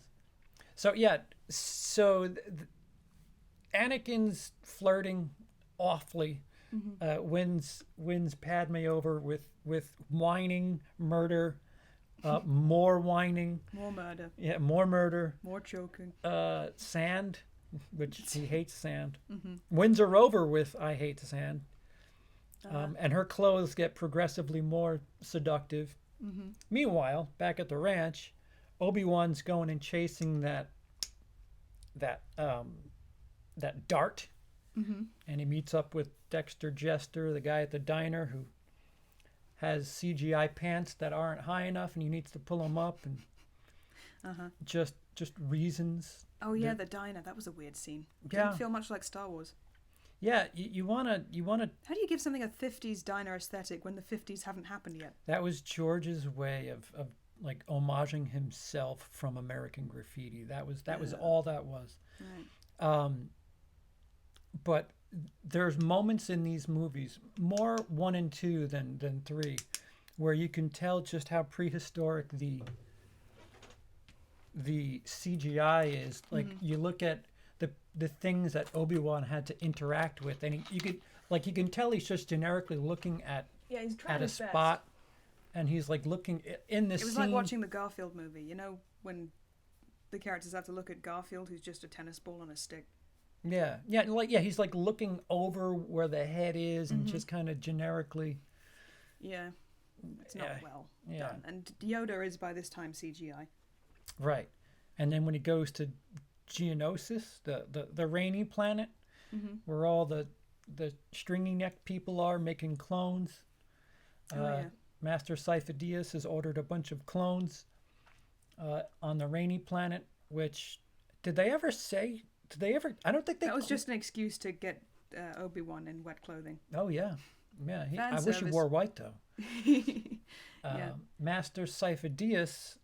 C: So yeah, Anakin's flirting awfully. Wins Padme over with whining, murder, more whining.
D: More murder.
C: Yeah, more murder.
D: More choking.
C: Sand, which he hates sand. Wins her over with I hate sand. And her clothes get progressively more seductive. Meanwhile, back at the ranch, Obi-Wan's going and chasing that dart. And he meets up with Dexter Jester, the guy at the diner who has CGI pants that aren't high enough, and he needs to pull them up, and just reasons.
D: Oh yeah, the diner. That was a weird scene.
C: Yeah.
D: Didn't feel much like Star Wars.
C: Yeah, you wanna.
D: How do you give something a 50s diner aesthetic when the 50s haven't happened yet?
C: That was George's way of like homaging himself from American Graffiti. That was all that was.
D: Right.
C: But there's moments in these movies, more 1 and 2 than 3, where you can tell just how prehistoric the CGI is. Like you look at the things that Obi-Wan had to interact with, and you can tell he's just generically looking at
D: He's trying
C: at a
D: his best.
C: spot, and he's like looking in this
D: It was
C: scene.
D: like watching the Garfield movie. You know when the characters have to look at Garfield, who's just a tennis ball on a stick.
C: Yeah, he's like looking over where the head is and just kind of generically.
D: Yeah, it's not well
C: yeah.
D: done. And Yoda is by this time CGI.
C: Right, and then when he goes to Geonosis, the rainy planet, where all the stringy neck people are making clones. Master Sifo-Dyas has ordered a bunch of clones on the rainy planet. Which did they ever say? Did they ever? I don't think they.
D: That was just an excuse to get Obi-Wan in wet clothing.
C: Oh yeah, yeah.
D: Fan
C: I wish he
D: service.
C: wore white though.
D: Yeah.
C: Master Sifo-Dyas,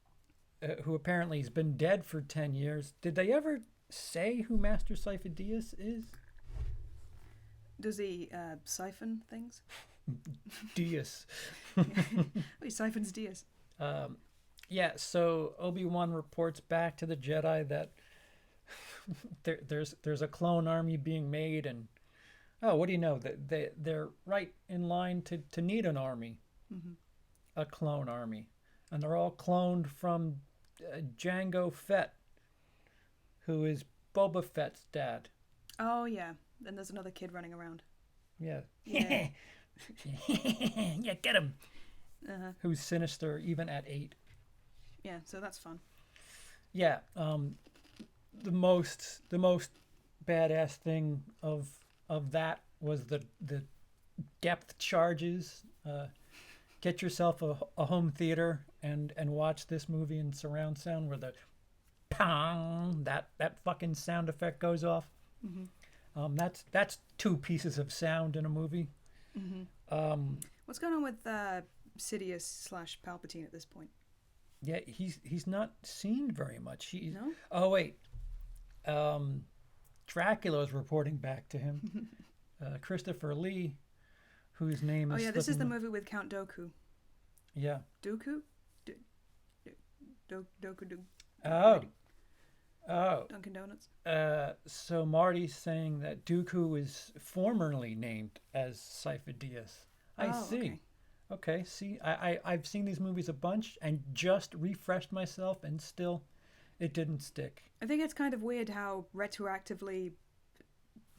C: who apparently has been dead for 10 years. Did they ever say who Master Sifo-Dyas is?
D: Does he siphon things?
C: Dyas.
D: He siphons Diaz.
C: Yeah, so Obi-Wan reports back to the Jedi that there's a clone army being made, and what do you know? They're right in line to need an army, a clone army, and they're all cloned from Jango Fett, who is Boba Fett's dad.
D: Oh yeah, and there's another kid running around.
C: Yeah.
D: Yeah.
C: Yeah, get him. Who's sinister even at 8.
D: Yeah, so that's fun.
C: Yeah, the most badass thing of that was the depth charges. Get yourself a home theater and watch this movie in surround sound where the pong that fucking sound effect goes off. That's 2 pieces of sound in a movie.
D: What's going on with Sidious / Palpatine at this point?
C: Yeah, he's not seen very much.
D: No?
C: Oh wait, Dracula's reporting back to him. Christopher Lee, whose name is.
D: Oh yeah, this is the movie with Count Dooku.
C: Yeah.
D: Dooku? Dooku.
C: Oh.
D: Dunkin' Donuts.
C: So Marty's saying that Dooku is formerly named as Sifo-Dyas. I see. Okay, see, I've seen these movies a bunch and just refreshed myself, and still it didn't stick.
D: I think it's kind of weird how retroactively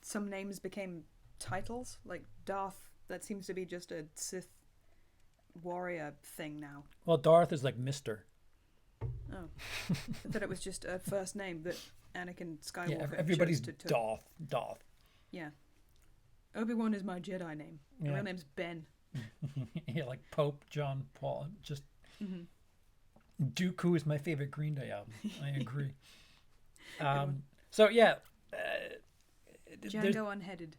D: some names became titles. Like Darth, that seems to be just a Sith warrior thing now.
C: Well, Darth is like Mr.
D: Oh. I thought it was just a first name that Anakin Skywalker
C: Yeah, everybody's
D: chose to
C: Darth.
D: Yeah. Obi-Wan is my Jedi name. My real name's Ben.
C: Yeah, like Pope John Paul. Just Dooku is my favorite Green Day album. I agree. So yeah,
D: Django Unheaded.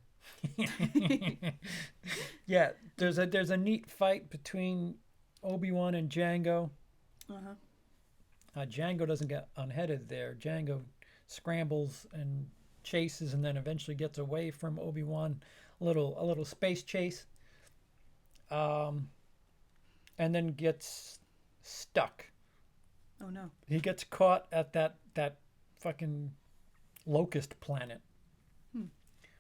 C: Yeah, there's a neat fight between Obi-Wan and Django.
D: Uh-huh.
C: Django doesn't get unheaded there. Django scrambles and chases, and then eventually gets away from Obi-Wan. A little space chase. And then gets stuck.
D: Oh no.
C: He gets caught at that fucking locust planet,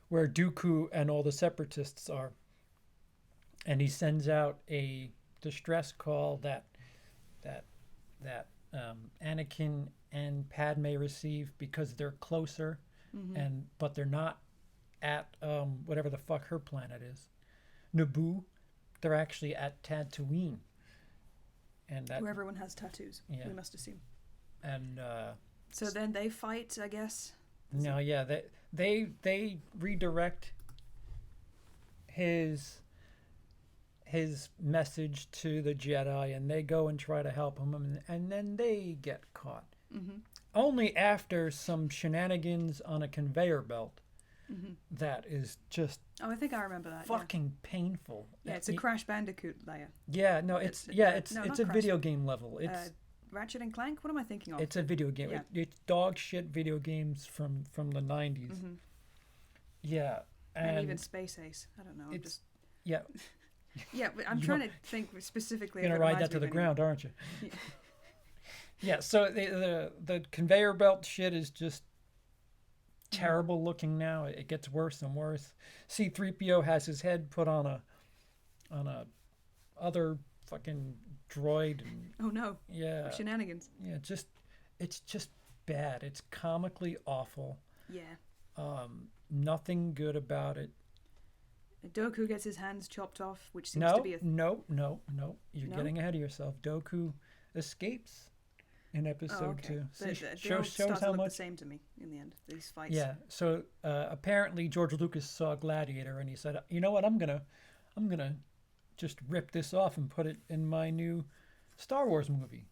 C: where Dooku and all the separatists are. And he sends out a distress call that Anakin and Padme receive because they're closer, but they're not at whatever the fuck her planet is, Naboo. They're actually at Tatooine, and that
D: Where everyone has tattoos.
C: Yeah.
D: We must assume.
C: and
D: So then they fight, I guess.
C: no, yeah, they redirect his message to the Jedi, and they go and try to help him, and then they get caught. Only after some shenanigans on a conveyor belt that is just
D: Oh, I think I remember that.
C: fucking painful.
D: Yeah, it's a Crash Bandicoot layer.
C: Yeah, no, it's
D: no,
C: it's
D: not
C: a
D: Crash.
C: video game level. It's
D: Ratchet and Clank? What am I thinking of?
C: it's a video game.
D: Yeah.
C: It's dog shit video games from the 90s. Yeah,
D: and even Space Ace. I don't know. I'm
C: it's-
D: just
C: yeah.
D: yeah, but I'm
C: You
D: trying
C: know-
D: to think specifically.
C: You're
D: if
C: gonna
D: it
C: ride
D: reminds
C: that to
D: me
C: the
D: of anything.
C: ground, aren't you?
D: Yeah.
C: Yeah. So the conveyor belt shit is just terrible looking now. It gets worse and worse. C-3PO has his head put on a other fucking droid, and
D: Oh no.
C: yeah,
D: Shenanigans.
C: yeah. It's just bad. It's comically awful.
D: Yeah.
C: Nothing good about it.
D: Doku gets his hands chopped off, which seems to
C: No,
D: be a
C: no. You're
D: No?
C: getting ahead of yourself. Doku escapes in episode 2.
D: But
C: See,
D: they all
C: shows
D: start to
C: how
D: look
C: much.
D: the same to me in the end. These fights.
C: Yeah. So apparently George Lucas saw Gladiator and he said, "You know what? I'm gonna just rip this off and put it in my new Star Wars movie."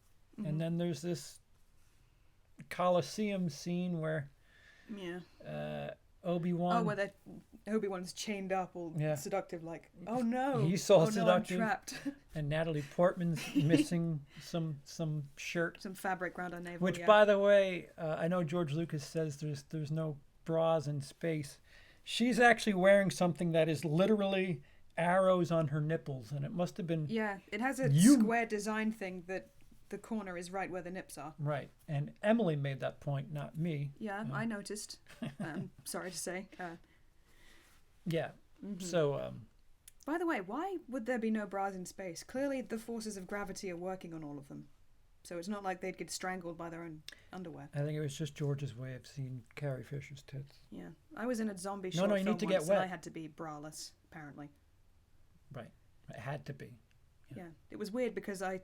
C: And then there's this Coliseum scene where
D: Yeah.
C: Obi-Wan.
D: Oh, where Obi-Wan's chained up, all
C: Yeah.
D: seductive, like, oh no,
C: He's all
D: oh,
C: seductive.
D: No, I'm trapped.
C: And Natalie Portman's missing some shirt.
D: Some fabric around her navel.
C: Which,
D: yeah.
C: by the way, I know George Lucas says there's no bras in space. She's actually wearing something that is literally arrows on her nipples, and it must have been
D: Yeah, it has a
C: You-
D: square design thing that the corner is right where the nips are.
C: right. And Emily made that point, not me.
D: Yeah, I noticed. Sorry to say.
C: Yeah. So
D: By the way, why would there be no bras in space? Clearly, the forces of gravity are working on all of them. So it's not like they'd get strangled by their own underwear.
C: I think it was just George's way of seeing Carrie Fisher's tits.
D: Yeah, I was in a zombie
C: No,
D: short
C: no, you
D: film
C: need to get
D: once, and I
C: wet.
D: had to be braless, apparently.
C: Right. It had to be.
D: Yeah, it was weird because I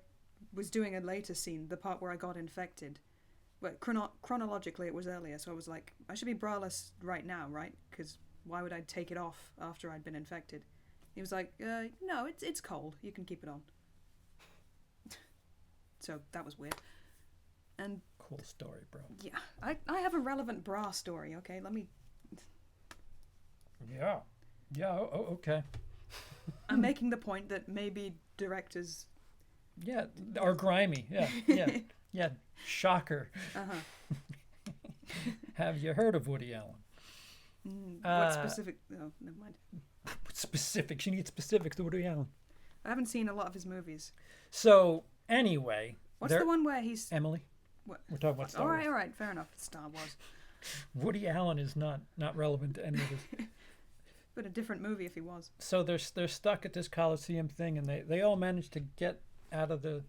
D: was doing a later scene, the part where I got infected. But chronologically, it was earlier, so I was like, I should be braless right now, right? Because why would I take it off after I'd been infected? He was like, no, it's cold. You can keep it on. So that was weird. And
C: Cool story, bro.
D: yeah, I have a relevant bra story, okay? Let me...
C: Yeah. Yeah, okay.
D: I'm making the point that maybe directors...
C: Yeah, or grimy. Yeah, yeah. Yeah, shocker.
D: Uh-huh.
C: Have you heard of Woody Allen?
D: What specific... Oh, never mind.
C: Specifics. You need specifics to Woody Allen.
D: I haven't seen a lot of his movies.
C: So, anyway.
D: What's the one where he's...
C: Emily?
D: What?
C: We're talking about Star
D: All
C: Wars.
D: right, fair enough. Star Wars.
C: Woody Allen is not relevant to any of this.
D: But a different movie if he was.
C: So they're stuck at this Coliseum thing, and they all manage to get out of the...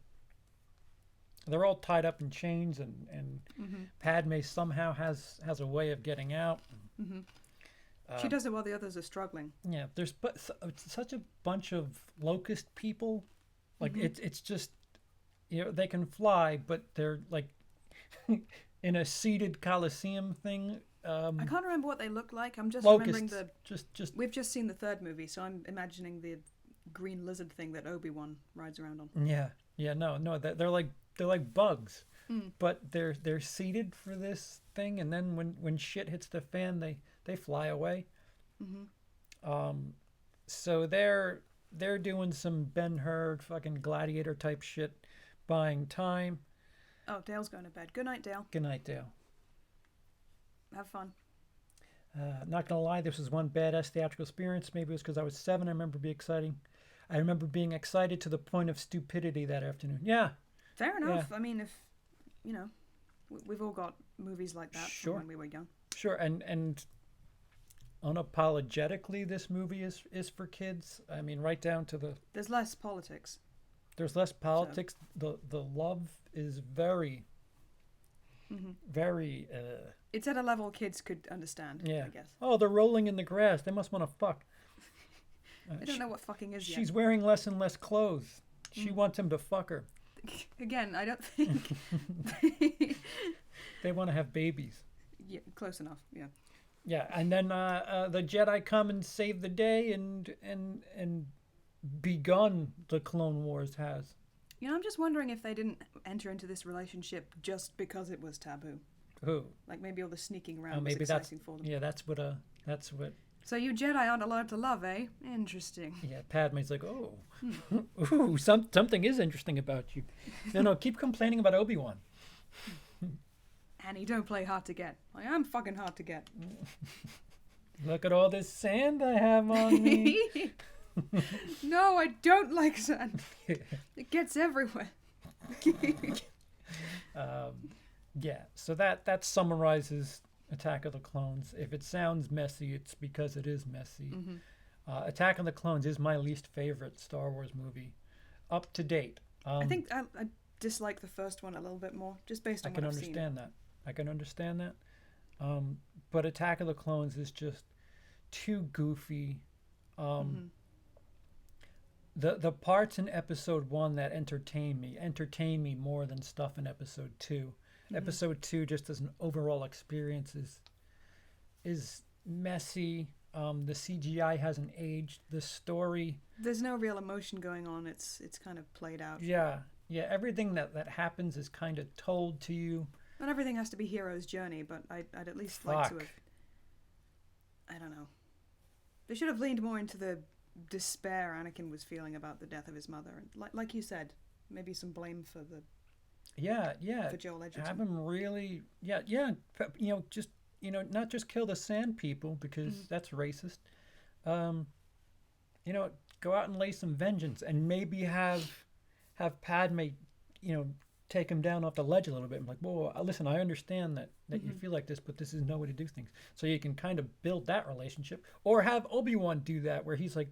C: They're all tied up in chains, and Padme somehow has a way of getting out.
D: She does it while the others are struggling.
C: Yeah, there's it's such a bunch of locust people. Like it's just, they can fly, but they're like in a seated Coliseum thing.
D: I can't remember what they look like. I'm just
C: Locusts.
D: remembering
C: Just
D: We've just seen the third movie, so I'm imagining the green lizard thing that Obi-Wan rides around on.
C: yeah, no, they're like bugs, but they're seated for this thing, and then when shit hits the fan, they fly away. So they're they're doing some Ben-Hur fucking gladiator type shit, buying time.
D: Oh, Dale's going to bed. Good night, Dale.
C: Good night, Dale.
D: Have fun.
C: Not gonna lie, this was one badass theatrical experience. Maybe it was because I was 7. I remember being excited to the point of stupidity that afternoon. Yeah,
D: Fair enough. I mean, if, you know, we've all got movies like that
C: Sure.
D: from when we were young.
C: sure. And unapologetically, this movie is for kids. I mean, right down to
D: There's less politics.
C: there's less politics. The love is very, very.
D: It's at a level kids could understand,
C: Yeah.
D: I guess.
C: Oh, they're rolling in the grass. They must want to fuck.
D: I don't know what fucking is yet.
C: She's wearing less and less clothes. She wants him to fuck her.
D: Again, I don't think...
C: They want to have babies.
D: Yeah, close enough, yeah.
C: Yeah, and then the Jedi come and save the day, and begun the Clone Wars has.
D: You know, I'm just wondering if they didn't enter into this relationship just because it was taboo.
C: Who?
D: Like maybe all the sneaking around
C: Oh,
D: was
C: maybe that's
D: exciting for them.
C: yeah. That's what.
D: So you Jedi aren't allowed to love, eh? Interesting.
C: Yeah, Padme's like, oh, ooh, something is interesting about you. No, keep complaining about Obi-Wan.
D: Annie, don't play hard to get. I am fucking hard to get.
C: Look at all this sand I have on me.
D: No, I don't like sand. It gets everywhere.
C: Yeah, so that summarizes Attack of the Clones. If it sounds messy, it's because it is messy. Attack of the Clones is my least favorite Star Wars movie, up to date.
D: I think I dislike the first one a little bit more, just based
C: I
D: on
C: can
D: what I've seen.
C: understand that. I can understand that. But Attack of the Clones is just too goofy. The parts in Episode 1 that entertain me more than stuff in Episode 2. Episode 2, just as an overall experience, is messy. The CGI hasn't aged. The story,
D: There's no real emotion going on. It's kind of played out.
C: yeah, everything that happens is kind of told to you.
D: Not everything has to be hero's journey, but I'd at least like to have... I don't know. They should have leaned more into the despair Anakin was feeling about the death of his mother. And like you said, maybe some blame for the...
C: Yeah.
D: For Joel Edgerton.
C: Have him really, just not just kill the Sand People because that's racist. Go out and lay some vengeance, and maybe have Padme, take him down off the ledge a little bit. I'm like, whoa, listen, I understand that you feel like this, but this is no way to do things. So you can kind of build that relationship, or have Obi-Wan do that, where he's like,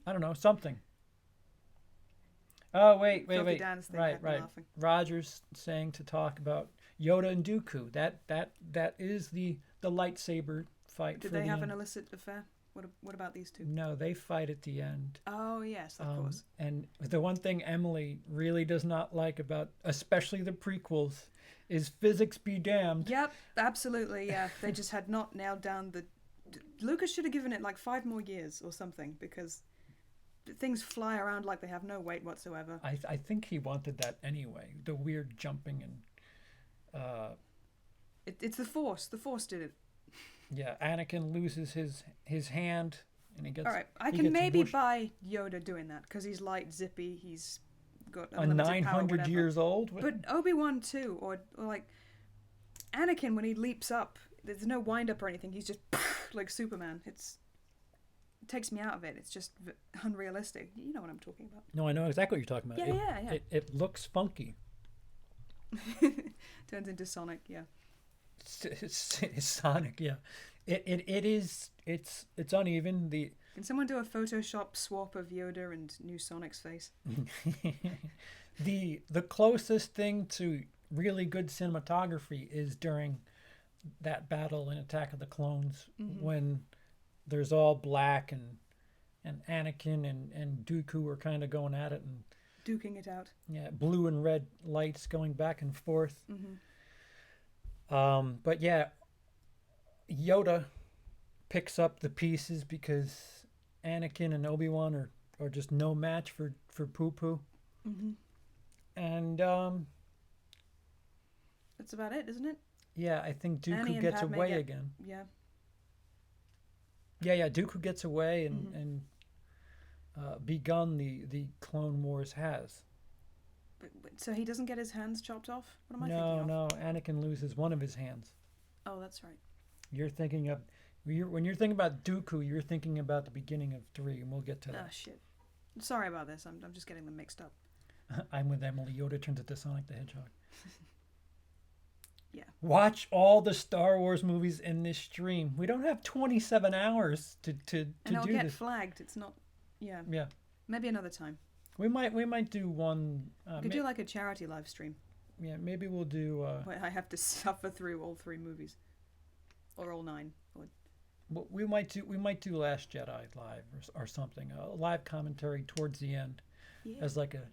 C: I don't know, something. Oh, wait.
D: Filthy Dan's thing
C: Right.
D: had me laughing.
C: Roger's saying to talk about Yoda and Dooku. That is the lightsaber fight.
D: Did
C: for
D: they
C: the
D: have
C: end.
D: an illicit affair? What about these two?
C: No, they fight at the end.
D: Oh, yes, of course.
C: And the one thing Emily really does not like about, especially the prequels, is physics be damned.
D: Yep, absolutely, yeah. They just had not nailed down the... Lucas should have given it like 5 more years or something, because things fly around like they have no weight whatsoever.
C: I think he wanted that anyway. The weird jumping and...
D: It's the Force. The Force did it.
C: Yeah, Anakin loses his hand, and he gets...
D: All right, I
C: he
D: can
C: gets
D: maybe
C: whooshed.
D: buy Yoda doing that, because he's light, zippy, he's got
C: A
D: unlimited power,
C: 900
D: whatever.
C: years old?
D: But Obi-Wan too, or like Anakin when he leaps up, there's no wind up or anything. He's just like Superman. It takes me out of it. It's just unrealistic. You know what I'm talking about.
C: No, I know exactly what you're talking about.
D: Yeah.
C: It looks funky.
D: Turns into Sonic, yeah.
C: It's Sonic, yeah. It's uneven.
D: Can someone do a Photoshop swap of Yoda and new Sonic's face?
C: The closest thing to really good cinematography is during that battle in Attack of the Clones, when there's all black and Anakin and Dooku are kind of going at it, and
D: Duking it out.
C: yeah, blue and red lights going back and forth. But yeah, Yoda picks up the pieces because Anakin and Obi-Wan are just no match for Poo-Poo. And
D: That's about it, isn't it?
C: yeah, I think
D: Annie
C: Dooku
D: and
C: gets
D: Padme
C: away
D: get-
C: again.
D: Yeah.
C: Yeah, Dooku gets away, and begun the Clone Wars has.
D: But so he doesn't get his hands chopped off? What am I
C: No,
D: thinking of?
C: no, Anakin loses one of his hands.
D: Oh, that's right.
C: You're thinking of when you're thinking about Dooku, you're thinking about the beginning of 3, and we'll get to
D: Ah,
C: that.
D: shit. Sorry about this. I'm just getting them mixed up.
C: I'm with Emily. Yoda turns into Sonic the Hedgehog.
D: Yeah.
C: Watch all the Star Wars movies in this stream. We don't have 27 hours to
D: And it'll
C: do
D: get
C: this.
D: flagged. It's not. Yeah.
C: Yeah,
D: Maybe another time.
C: we might do one.
D: We could do like a charity live stream
C: Yeah, maybe we'll do.
D: where I have to suffer through all 3 movies, or all 9. Or,
C: We might do Last Jedi live or something. A live commentary towards the end
D: yeah.
C: as like a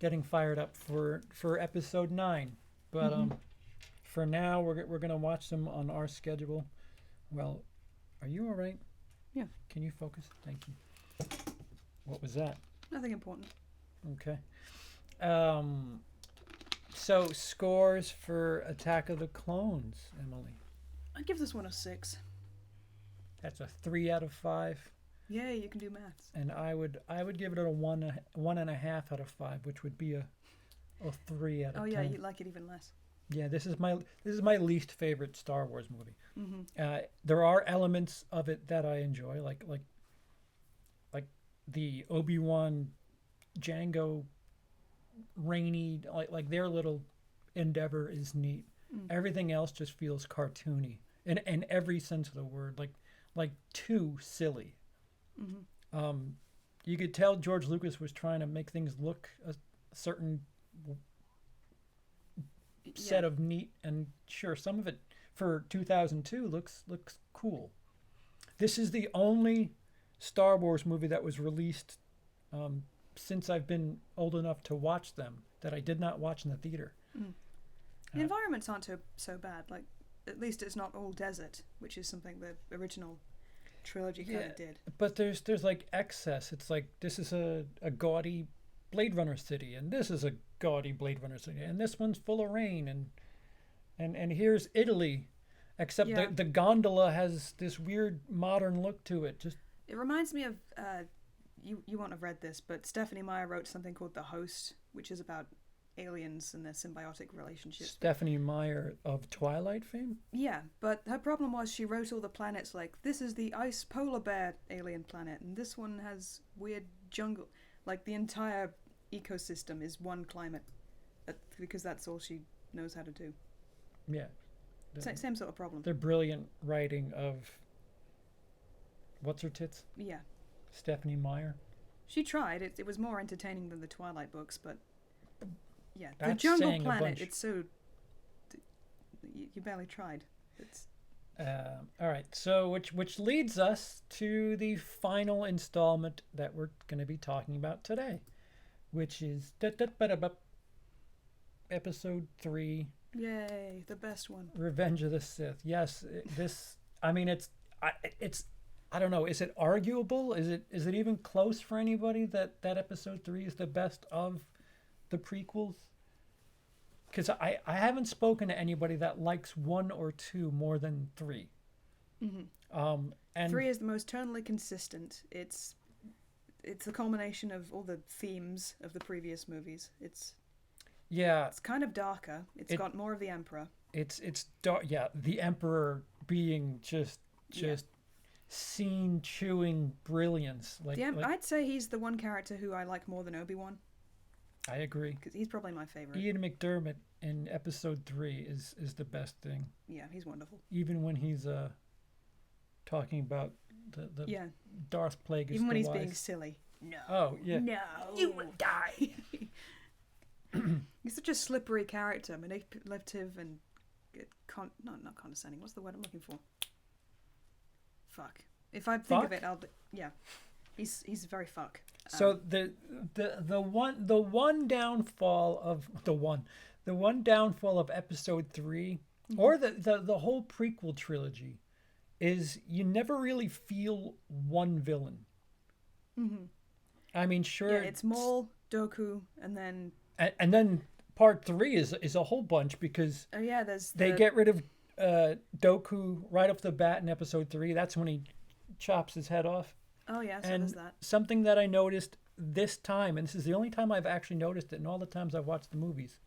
C: getting fired up for episode 9. But for now we're gonna watch them on our schedule. Well, are you all right?
D: Yeah.
C: Can you focus? Thank you. What was that?
D: Nothing important.
C: Okay. So scores for Attack of the Clones, Emily.
D: I'd give this one a 6.
C: That's a 3 out of 5.
D: Yay, you can do maths.
C: And I would give it a 1.5 out of 5, which would be a 3 out of 10.
D: Oh yeah, you like it even less.
C: Yeah, this is my least favorite Star Wars movie.
D: Mm-hmm.
C: There are elements of it that I enjoy, like the Obi-Wan, Django, Rainy, like their little endeavor is neat. Everything else just feels cartoony in every sense of the word, like too silly.
D: Mm-hmm.
C: You could tell George Lucas was trying to make things look a certain set of neat, and sure, some of it for 2002 looks cool. This is the only Star Wars movie that was released since I've been old enough to watch them that I did not watch in the theater.
D: The environments aren't so bad. Like, at least it's not all desert, which is something the original trilogy kind of did.
C: But there's like excess. It's like this is a gaudy Blade Runner city, and this is a gaudy Blade Runner city, and this one's full of rain, and here's Italy, except the gondola has this weird modern look to it.
D: It reminds me of you won't have read this, but Stephanie Meyer wrote something called The Host, which is about aliens and their symbiotic relationships.
C: Stephanie Meyer of Twilight fame?
D: Yeah, but her problem was she wrote all the planets like, this is the ice polar bear alien planet, and this one has weird jungle. Like, the entire ecosystem is one climate, because that's all she knows how to do.
C: Yeah.
D: Same sort of problem.
C: They're brilliant writing of... What's her tits?
D: Yeah.
C: Stephanie Meyer.
D: She tried. It was more entertaining than the Twilight books, but... Yeah, the
C: That's
D: Jungle
C: saying a
D: Planet,
C: bunch.
D: it's so... You barely tried. It's...
C: All right, so which leads us to the final installment that we're going to be talking about today, which is episode 3.
D: Yay, the best one.
C: Revenge of the Sith. Yes, this. I mean, it's. I don't know. Is it arguable? Is it even close for anybody that episode 3 is the best of the prequels? Because I haven't spoken to anybody that likes 1 or 2 more than 3.
D: Mm-hmm.
C: And
D: 3 is the most tonally consistent. It's the culmination of all the themes of the previous movies. It's kind of darker. It's got more of the Emperor.
C: It's dark. Yeah, the Emperor being just scene chewing brilliance.
D: I'd say he's the one character who I like more than Obi-Wan.
C: I agree.
D: Because he's probably my favorite.
C: Ian McDiarmid in episode 3 is the best thing.
D: Yeah, he's wonderful.
C: Even when he's talking about the Darth Plagueis.
D: Even when
C: the
D: he's
C: wise.
D: being silly. No.
C: Oh yeah.
D: No. You will die. He's such a slippery character, manipulative and not condescending. What's the word I'm looking for? Fuck. If I think of it, he's very fuck.
C: So the one downfall of episode 3, mm-hmm. or the whole prequel trilogy, is you never really feel one villain.
D: Mm-hmm.
C: I mean, sure.
D: Yeah, it's Maul, Dooku, and
C: then part 3 is a whole bunch because
D: they
C: get rid of Dooku right off the bat in episode 3. That's when he chops his head off.
D: Oh yeah, so
C: and
D: there's that.
C: something that I noticed this time, and this is the only time I've actually noticed it in all the times I've watched the movies,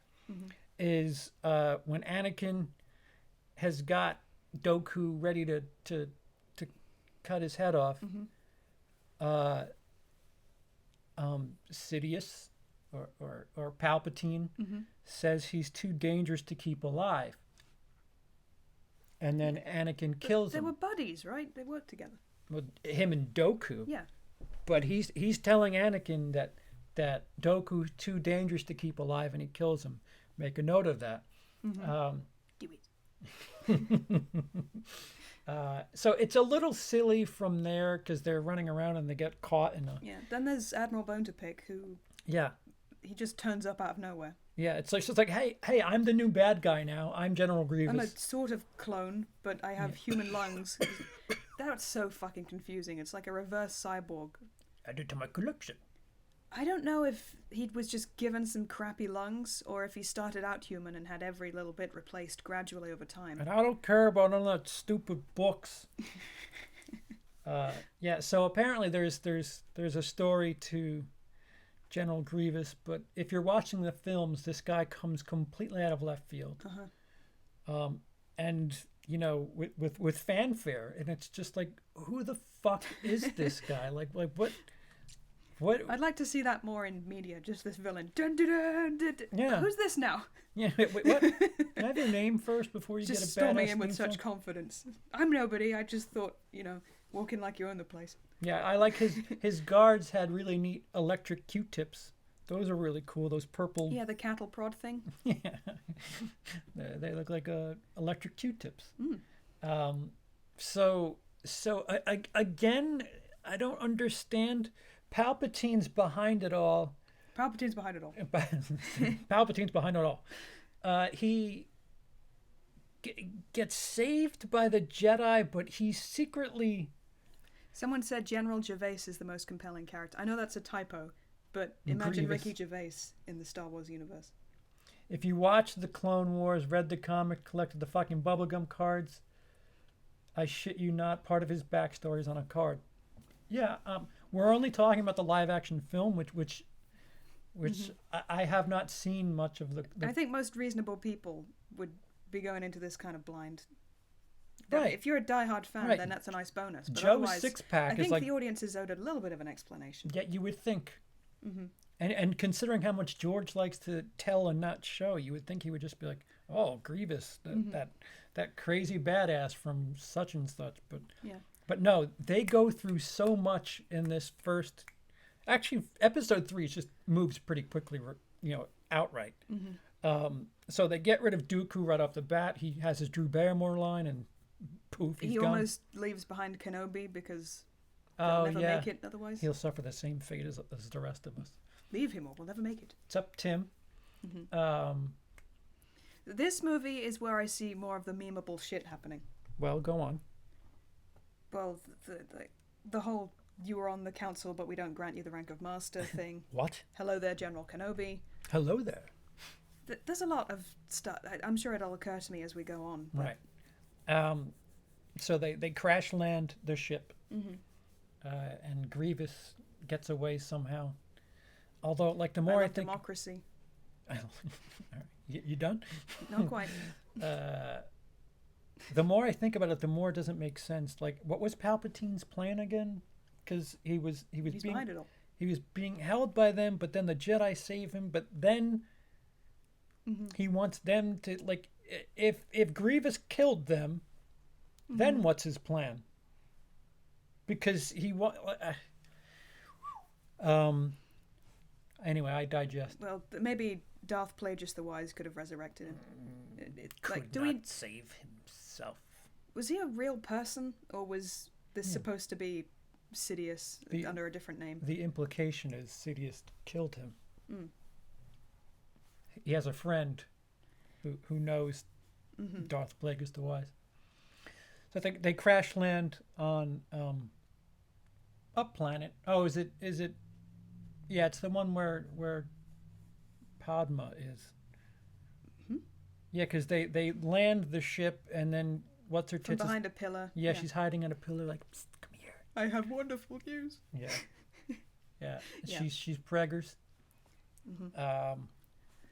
C: is when Anakin has got Dooku ready to cut his head off. Sidious or Palpatine says he's too dangerous to keep alive, and then Anakin kills
D: They
C: him.
D: were buddies, right? They worked together.
C: Well, him and Dooku.
D: Yeah.
C: But he's telling Anakin that Dooku's too dangerous to keep alive, and he kills him. Make a note of that.
D: Do it.
C: So it's a little silly from there because they're running around and they get caught in a
D: Yeah. Then there's Admiral Bonepick, who
C: yeah.
D: he just turns up out of nowhere.
C: Yeah, it's like, hey, I'm the new bad guy now. I'm General Grievous.
D: I'm a sort of clone, but I have human lungs. That's so fucking confusing. It's like a reverse cyborg.
C: Added to my collection.
D: I don't know if he was just given some crappy lungs, or if he started out human and had every little bit replaced gradually over time.
C: And I don't care about none of that stupid books. Yeah, so apparently there's a story to General Grievous, but if you're watching the films, this guy comes completely out of left field. And you know, with fanfare, and it's just like, who the fuck is this guy? like what?
D: I'd like to see that more in media. Just this villain. Dun, dun, dun, dun, dun.
C: Yeah.
D: Who's this now?
C: Yeah, wait, what? Can I have your name first before you
D: Just
C: get a
D: storming
C: badass
D: in with
C: theme
D: such
C: song?
D: confidence. I'm nobody. I just thought, walk in like you own the place.
C: Yeah, I like his guards had really neat electric Q-tips. Those are really cool. Those purple.
D: Yeah, the cattle prod thing.
C: Yeah, they look like electric Q-tips. So again, I don't understand. Palpatine's behind it all.
D: Palpatine's behind it all.
C: Palpatine's behind it all. He gets saved by the Jedi, but he's secretly.
D: Someone said General Gervais is the most compelling character. I know that's a typo, but imagine
C: Grievous.
D: Ricky Gervais in the Star Wars universe.
C: If you watched the Clone Wars, read the comic, collected the fucking bubblegum cards, I shit you not, part of his backstory is on a card. Yeah, we're only talking about the live-action film, which I have not seen much of the
D: I think most reasonable people would be going into this kind of blind.
C: Right.
D: If you're a diehard fan,
C: Right.
D: then that's a nice bonus. But
C: Joe's
D: otherwise,
C: six-pack
D: I
C: is
D: think
C: like.
D: the audience is owed a little bit of an explanation.
C: Yeah, you would think. And considering how much George likes to tell and not show, you would think he would just be like, "Oh, Grievous, that crazy badass from such and such." But no, they go through so much in this first. Actually, episode 3 just moves pretty quickly, outright. So they get rid of Dooku right off the bat. He has his Drew Barrymore line, and poof, he's
D: He
C: gone.
D: almost leaves behind Kenobi because they'll never make it otherwise.
C: He'll suffer the same fate as the rest of us.
D: Leave him or we'll never make it.
C: It's up, Tim.
D: This movie is where I see more of the memeable shit happening.
C: Well, go on.
D: Well, the whole "you were on the council but we don't grant you the rank of master" thing.
C: What?
D: Hello there, General Kenobi.
C: Hello there.
D: There's a lot of stuff. I'm sure it'll occur to me as we go on.
C: Right. So they crash land their ship, and Grievous gets away somehow. Although, like, the more I think,
D: democracy.
C: you done?
D: Not quite.
C: The more I think about it, the more it doesn't make sense. Like, what was Palpatine's plan again? Because he was
D: He's
C: being
D: behind it all.
C: he was being held by them, but then the Jedi save him. But then he wants them to, like, if Grievous killed them, then what's his plan? Because he anyway, I digest.
D: Well, maybe Darth Plagueis the Wise could have resurrected him.
C: Save himself.
D: Was he a real person, or was this supposed to be Sidious under a different name?
C: The implication is Sidious killed him. He has a friend who knows Darth Plagueis the Wise. So they crash land on a planet. Oh, is it? Yeah, it's the one where Padma is. Yeah, because they land the ship, and then what's her
D: From
C: tits?
D: behind a pillar.
C: Yeah, she's hiding on a pillar, like, "Psst, come here."
D: I have wonderful news.
C: Yeah. Yeah.
D: Yeah.
C: She's preggers.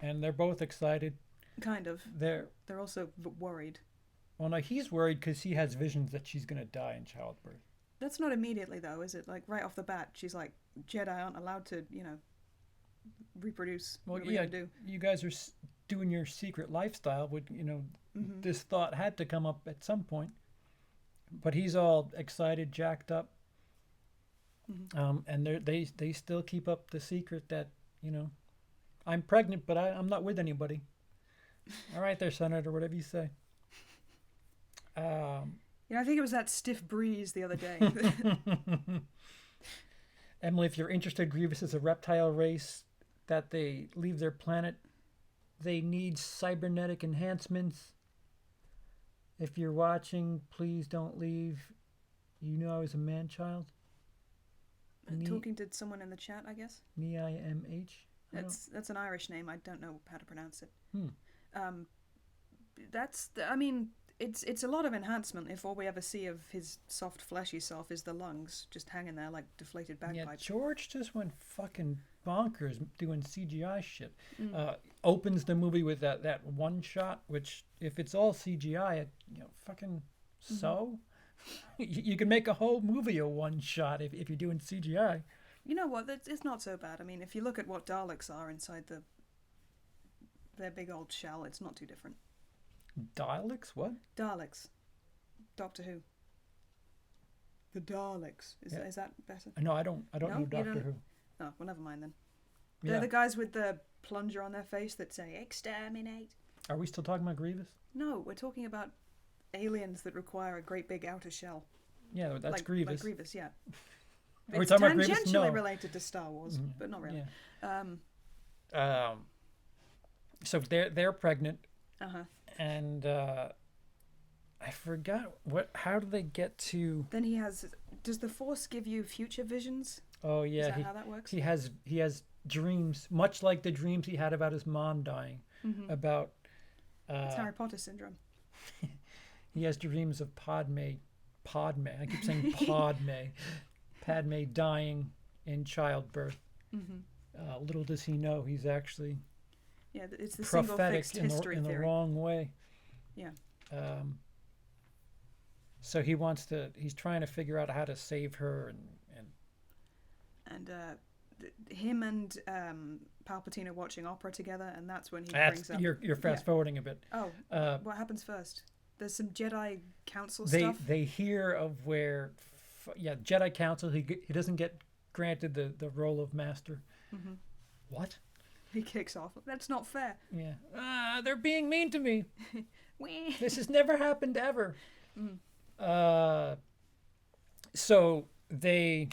C: And they're both excited.
D: Kind of.
C: They're
D: They're also worried.
C: Well, no, he's worried because he has visions that she's going to die in childbirth.
D: That's not immediately, though, is it? Like, right off the bat, she's like, Jedi aren't allowed to, reproduce.
C: Well,
D: what are we
C: yeah,
D: gonna do?
C: you guys are doing your secret lifestyle. This thought had to come up at some point. But he's all excited, jacked up. And they still keep up the secret that, I'm pregnant, but I'm not with anybody. All right there, Senator, whatever you say.
D: I think it was that stiff breeze the other day.
C: Emily, if you're interested, Grievous is a reptile race that they leave their planet. They need cybernetic enhancements. If you're watching, please don't leave. You know I was a man-child.
D: Talking to someone in the chat, I guess.
C: Nimh.
D: That's an Irish name. I don't know how to pronounce it. It's a lot of enhancement if all we ever see of his soft, fleshy self is the lungs just hanging there like deflated bagpipes.
C: Yeah, George just went fucking bonkers doing CGI shit. Opens the movie with that one shot, which if it's all CGI, so you can make a whole movie a one shot if you're doing CGI.
D: You know what? It's not so bad. I mean, if you look at what Daleks are inside their big old shell, it's not too different.
C: Daleks? What?
D: Daleks. Doctor Who. The Daleks. Is that better?
C: No, I don't know Doctor Who.
D: Oh, well, never mind then.
C: Yeah.
D: They're the guys with the plunger on their face that say, exterminate.
C: Are we still talking about Grievous?
D: No, we're talking about aliens that require a great big outer shell.
C: Yeah, that's
D: like
C: Grievous.
D: Like Grievous, yeah.
C: Are we
D: It's
C: talking about Grievous?
D: tangentially
C: No.
D: related to Star Wars, but not really.
C: Yeah. So they're pregnant. And I forgot how do they get to?
D: Then does the Force give you future visions?
C: Oh yeah,
D: Is that how that works?
C: He has dreams, much like the dreams he had about his mom dying. About.
D: It's Harry Potter syndrome.
C: He has dreams of Padme. I keep saying Padme dying in childbirth. Little does he know he's actually.
D: Yeah, it's the single fixed history
C: in the
D: theory.
C: wrong way.
D: Yeah.
C: So he's trying to figure out how to save her
D: and him and Palpatine are watching opera together, and that's when he brings up.
C: You're fast forwarding a bit.
D: Oh, what happens first? There's some Jedi Council stuff.
C: They hear of where, Jedi Council. He doesn't get granted the role of master. What?
D: He kicks off. That's not fair.
C: Yeah. They're being mean to me. This has never happened ever. So they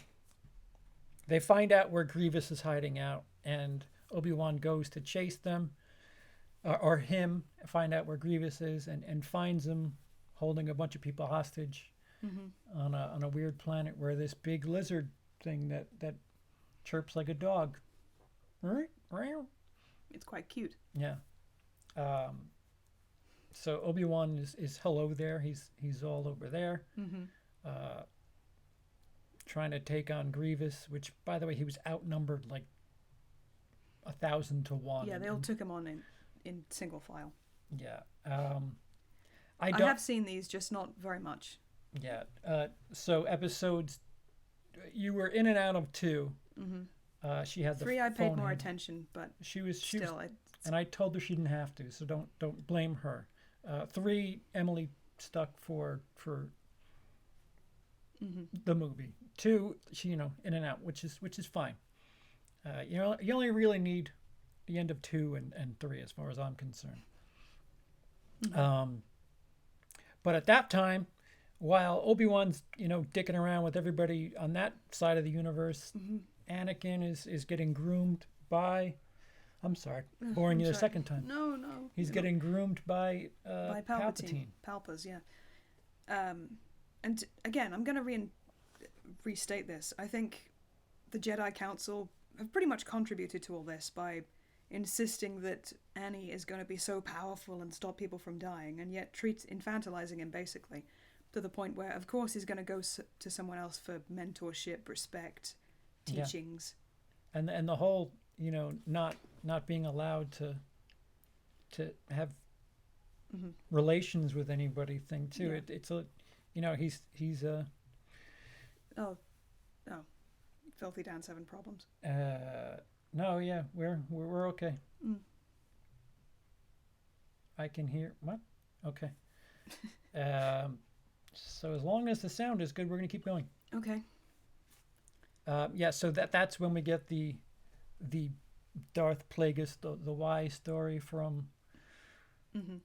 C: find out where Grievous is hiding out, and Obi-Wan goes to chase them, or him, find out where Grievous is, and finds him holding a bunch of people hostage on a weird planet where this big lizard thing that chirps like a dog.
D: It's quite cute.
C: Yeah. So Obi-Wan is hello there. He's all over there. Trying to take on Grievous, which, by the way, he was outnumbered like 1,000 to 1.
D: Yeah, they all took him on in single file.
C: Yeah.
D: I have seen these, just not very much.
C: Yeah. So episodes, you were in and out of 2. She had the
D: 3. I paid
C: phone
D: more
C: in.
D: attention, but
C: she was
D: still,
C: and I told her she didn't have to, so don't blame her. 3, Emily stuck for the movie. 2, she in and out, which is fine. You only really need the end of 2 and 3 as far as I'm concerned. But at that time, while Obi-Wan's dicking around with everybody on that side of the universe, Anakin is getting groomed by. I'm sorry, boring you the second time.
D: No.
C: He's getting groomed by Palpatine.
D: Palpas, yeah. And again, I'm going to restate this. I think the Jedi Council have pretty much contributed to all this by insisting that Annie is going to be so powerful and stop people from dying, and yet infantilizing him basically To the point where, of course, he's going to go to someone else for mentorship, respect, teachings.
C: And the whole, not being allowed to have relations with anybody thing too.
D: Yeah.
C: It's a, he's
D: Oh, Filthy Dan's having problems.
C: no, yeah, we're okay. I can hear what? Okay. So as long as the sound is good, we're gonna keep going.
D: Okay.
C: Yeah, so that's when we get the Darth Plagueis, the Y story from
D: Wait,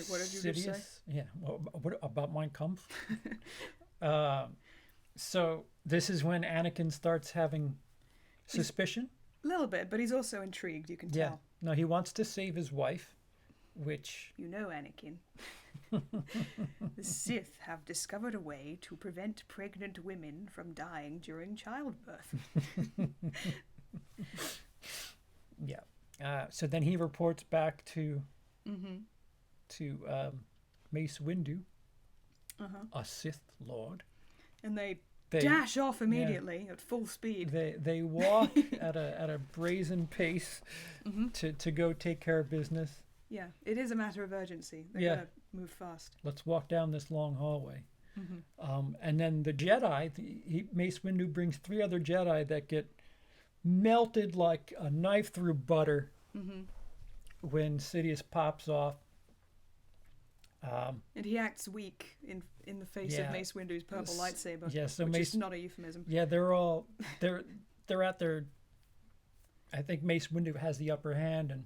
D: what did you just say?
C: Sidious. Yeah, what about Mein Kampf? So this is when Anakin starts having suspicion.
D: A little bit, but he's also intrigued, you can
C: Yeah,
D: tell.
C: no, he wants to save his wife, which
D: You know, Anakin. The Sith have discovered a way to prevent pregnant women from dying during childbirth.
C: yeah. So then he reports back to Mace Windu, a Sith Lord.
D: And they dash off immediately at full speed.
C: They walk at a brazen pace to go take care of business.
D: Yeah, it is a matter of urgency. They
C: Yeah.
D: gotta move fast.
C: Let's walk down this long hallway. And then the Jedi, Mace Windu brings 3 other Jedi that get melted like a knife through butter when Sidious pops off.
D: And he acts weak in the face of Mace Windu's purple lightsaber.
C: Yeah, so
D: which
C: Mace,
D: is not a euphemism.
C: Yeah, they're at their. I think Mace Windu has the upper hand, and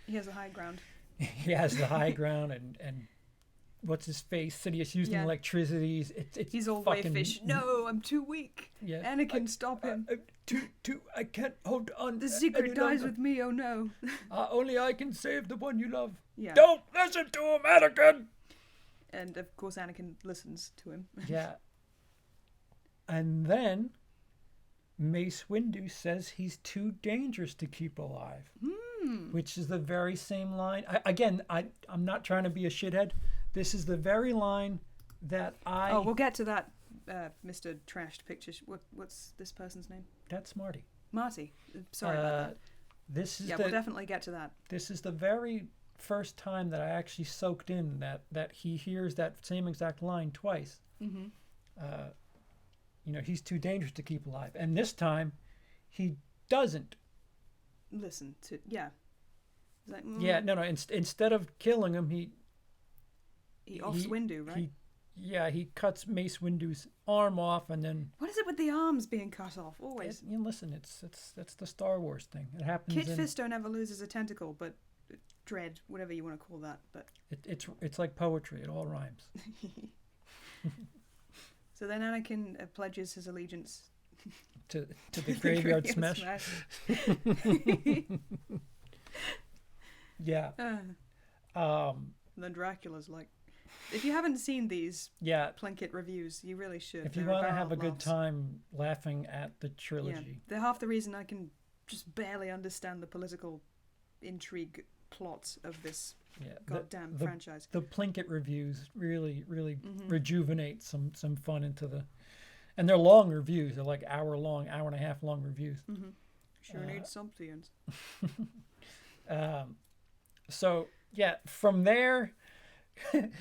D: He has a high ground.
C: he has the high ground, and what's his face? Sidious using electricity. It's
D: He's all
C: fucking,
D: wayfish. No, I'm too weak.
C: Yeah,
D: Anakin, stop him.
C: I can't hold on.
D: The secret dies with me. Oh no.
C: Only I can save the one you love.
D: Yeah.
C: Don't listen to him, Anakin.
D: And of course, Anakin listens to him.
C: Yeah. And then Mace Windu says he's too dangerous to keep alive, which is the very same line. I'm not trying to be a shithead. This is the very line that I.
D: Oh, we'll get to that, Mr. Trashed Picture. What's this person's name?
C: That's Marty.
D: Marty. Sorry about that.
C: This is
D: we'll definitely get to that.
C: This is the very first time that I actually soaked in that he hears that same exact line twice. He's too dangerous to keep alive, and this time he doesn't
D: listen to. Yeah. He's like,
C: no. Instead of killing him, he
D: offs Windu, right?
C: He cuts Mace Windu's arm off, and then
D: what is it with the arms being cut off? Always.
C: Listen, that's the Star Wars thing. It happens.
D: Kit Fisto never loses a tentacle, but Dread, whatever you want to call that, but
C: it's like poetry. It all rhymes.
D: So then Anakin pledges his allegiance
C: to the graveyard smash. Yeah.
D: And then Dracula's like, if you haven't seen these Plinkett reviews, you really should.
C: If you want to have a good time laughing at the trilogy.
D: They're half the reason I can just barely understand the political intrigue plots of this goddamn franchise.
C: The Plinkett reviews really rejuvenate some fun into the, and they're long reviews. They're like hour and a half long reviews.
D: Sure need something.
C: So from there,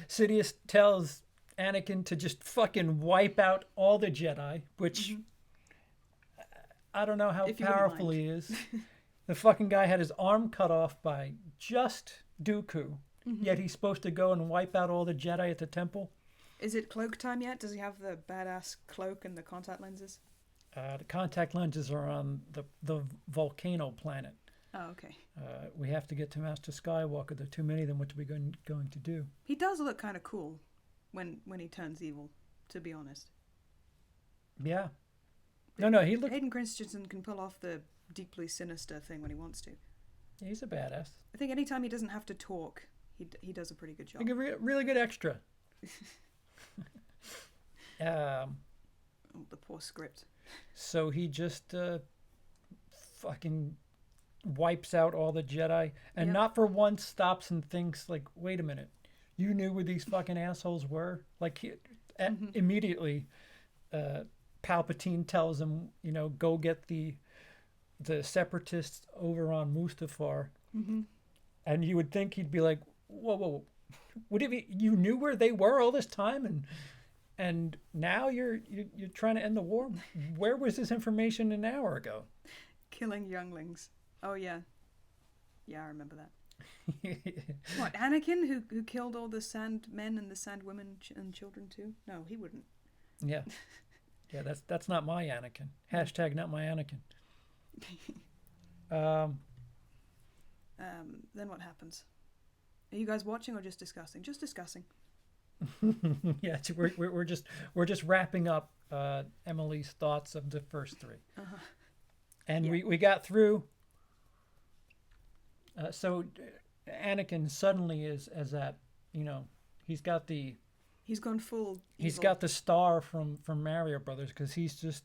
C: Sidious tells Anakin to just fucking wipe out all the Jedi, which I don't know how powerful he is. The fucking guy had his arm cut off by just Dooku, yet he's supposed to go and wipe out all the Jedi at the temple.
D: Is it cloak time yet? Does he have the badass cloak and the contact lenses?
C: The contact lenses are on the volcano planet.
D: Oh, okay.
C: We have to get to Master Skywalker. There are too many of them. What are we going to do?
D: He does look kind of cool when he turns evil, to be honest.
C: Yeah. No, he looks...
D: Hayden Christensen can pull off the deeply sinister thing when he wants to.
C: Yeah, he's a badass.
D: I think anytime he doesn't have to talk, he does a pretty good job.
C: Like a really good extra.
D: The poor script.
C: So he just fucking wipes out all the Jedi, and not for once stops and thinks like, wait a minute, You knew where these fucking assholes were. Like immediately, Palpatine tells him, you know, go get the separatists over on Mustafar, and you would think he'd be like, whoa, would it be you knew where they were all this time, and now you're trying to end the war? Where was this information an hour ago?
D: Killing younglings. Oh yeah, I remember that. What, Anakin, who killed all the sand men and the sand women and children too? No, he wouldn't.
C: Yeah, that's not my Anakin. Hashtag not my Anakin.
D: Then what happens? Are you guys watching or just discussing? Just discussing.
C: Yeah, we're just wrapping up Emily's thoughts of the first three, and
D: Yeah.
C: we got through. So Anakin suddenly is at, you know, he's got the
D: full
C: he's
D: evil.
C: got the star from Mario Brothers, because he's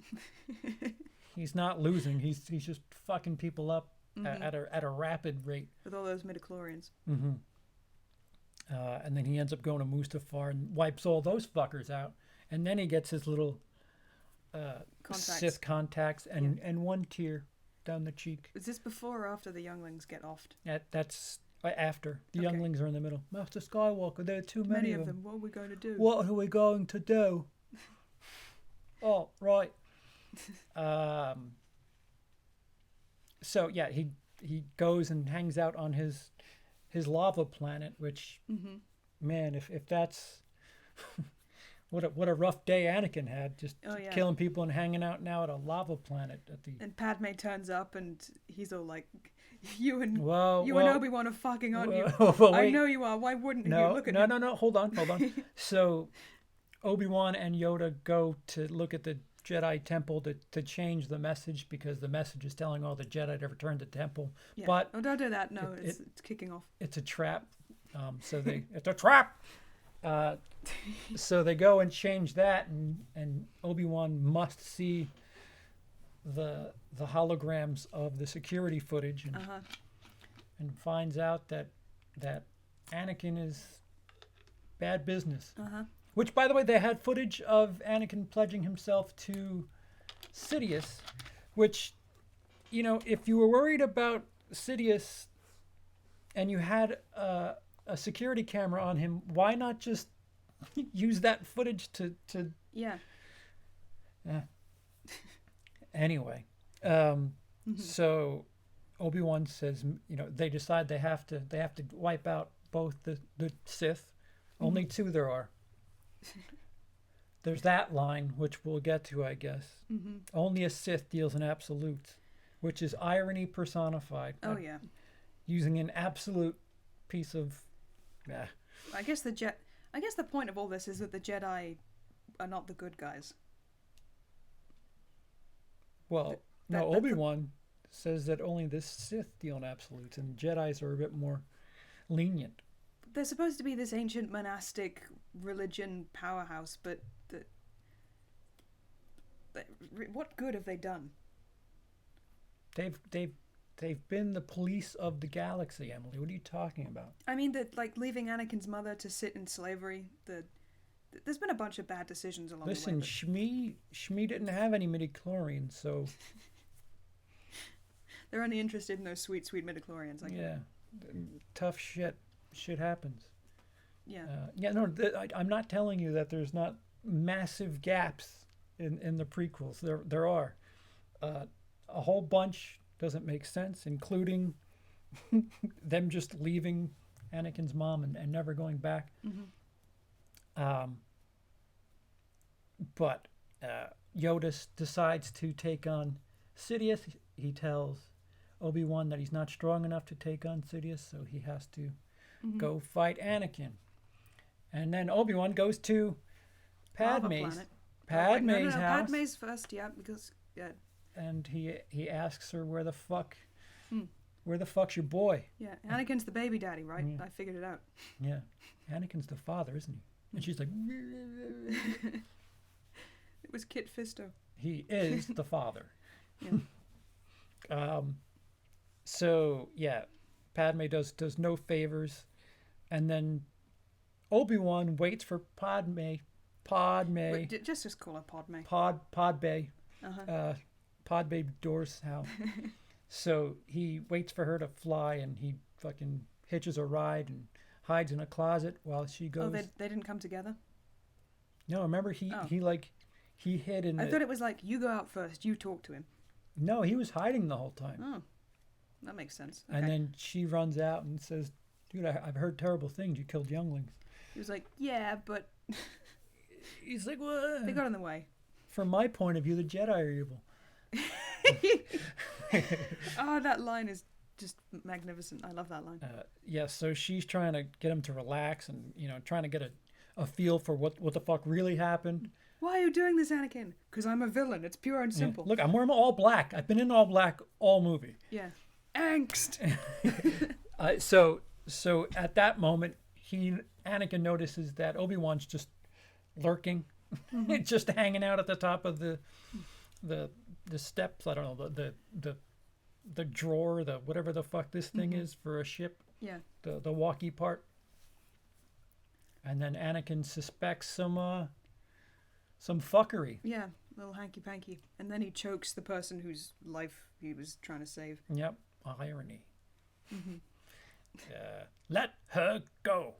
C: not losing. He's just fucking people up at a rapid rate
D: with all those midichlorians.
C: And then he ends up going to Mustafar and wipes all those fuckers out, and then he gets his little Sith contacts and one tear down the cheek.
D: Is this before or after the younglings get offed?
C: That's after. The
D: Okay.
C: younglings are in the middle. Master Skywalker, there are too many of them.
D: What are we going to do?
C: What are we going to do? Oh, right. So yeah, he goes and hangs out on his lava planet, which man, if that's what a rough day Anakin had, just killing people and hanging out now at a lava planet at the.
D: And Padme turns up and he's all like, "You and
C: Well,
D: and Obi-Wan are fucking, aren't you?
C: Well,
D: I
C: wait.
D: know you are. Why wouldn't you? Look at
C: no,
D: him."
C: no. Hold on. So Obi-Wan and Yoda go to look at the Jedi temple to change the message, because the message is telling all the Jedi to return to the temple.
D: Yeah.
C: But
D: oh, don't do that. No, it's kicking off.
C: it's a trap. So it's a trap. So they go and change that, and Obi-Wan must see the holograms of the security footage, and finds out that Anakin is bad business. Which, by the way, they had footage of Anakin pledging himself to Sidious, which, you know, if you were worried about Sidious and you had a security camera on him, why not just use that footage to
D: Yeah.
C: Anyway, so Obi-Wan says, you know, they decide they have to wipe out both the Sith. Only two there are. There's that line, which we'll get to, I guess. Only a Sith deals in absolutes, which is irony personified.
D: Oh yeah.
C: Using an absolute piece of.
D: I guess the point of all this is that the Jedi are not the good guys.
C: Well, Obi-Wan says that only the Sith deal in absolutes, and Jedis are a bit more lenient.
D: They're supposed to be this ancient monastic religion powerhouse, but what good have they done?
C: They've been the police of the galaxy, Emily. What are you talking about?
D: I mean, that like leaving Anakin's mother to sit in slavery. There's been a bunch of bad decisions along the way.
C: Listen, Shmi didn't have any midichlorians, so
D: they're only interested in those sweet midichlorians.
C: Yeah, tough shit. Shit happens.
D: Yeah.
C: I'm not telling you that there's not massive gaps in the prequels. There are. A whole bunch doesn't make sense, including them just leaving Anakin's mom and never going back. But Yoda decides to take on Sidious. He tells Obi-Wan that he's not strong enough to take on Sidious, so he has to go fight Anakin. And then Obi-Wan goes to Padme's house.
D: Padme's first, yeah, because
C: and he asks her where the fuck's your boy?
D: Yeah, Anakin's the baby daddy, right?
C: Yeah.
D: I figured it out.
C: Yeah, Anakin's the father, isn't he? And she's like,
D: it was Kit Fisto.
C: He is the father.
D: Yeah.
C: So yeah, Padme does no favors, and then Obi-Wan waits for Padme.
D: Wait, just call her Padme.
C: Podbay.
D: Uh-huh.
C: Podbay Dorshow. So he waits for her to fly, and he fucking hitches a ride and hides in a closet while she goes.
D: Oh, they didn't come together?
C: No, remember he hid in.
D: I thought it was like, you go out first, you talk to him.
C: No, he was hiding the whole time.
D: Oh, that makes sense. Okay.
C: And then she runs out and says, "Dude, I've heard terrible things. You killed younglings."
D: He was like, yeah, but
C: He's like, "What?"
D: they got in the way.
C: From my point of view, the Jedi are evil.
D: Oh, that line is just magnificent. I love that line.
C: Yeah, so she's trying to get him to relax and, trying to get a feel for what the fuck really happened.
D: Why are you doing this, Anakin? Because I'm a villain. It's pure and
C: Yeah,
D: simple.
C: look, I'm wearing all black. I've been in all black all movie.
D: Yeah. Angst.
C: So at that moment, Anakin notices that Obi-Wan's just lurking, just hanging out at the top of the steps. I don't know, the drawer, the whatever the fuck this thing is for a ship.
D: Yeah.
C: The walkie part. And then Anakin suspects some fuckery.
D: Yeah, little hanky-panky. And then he chokes the person whose life he was trying to save.
C: Yep, irony. Let her go.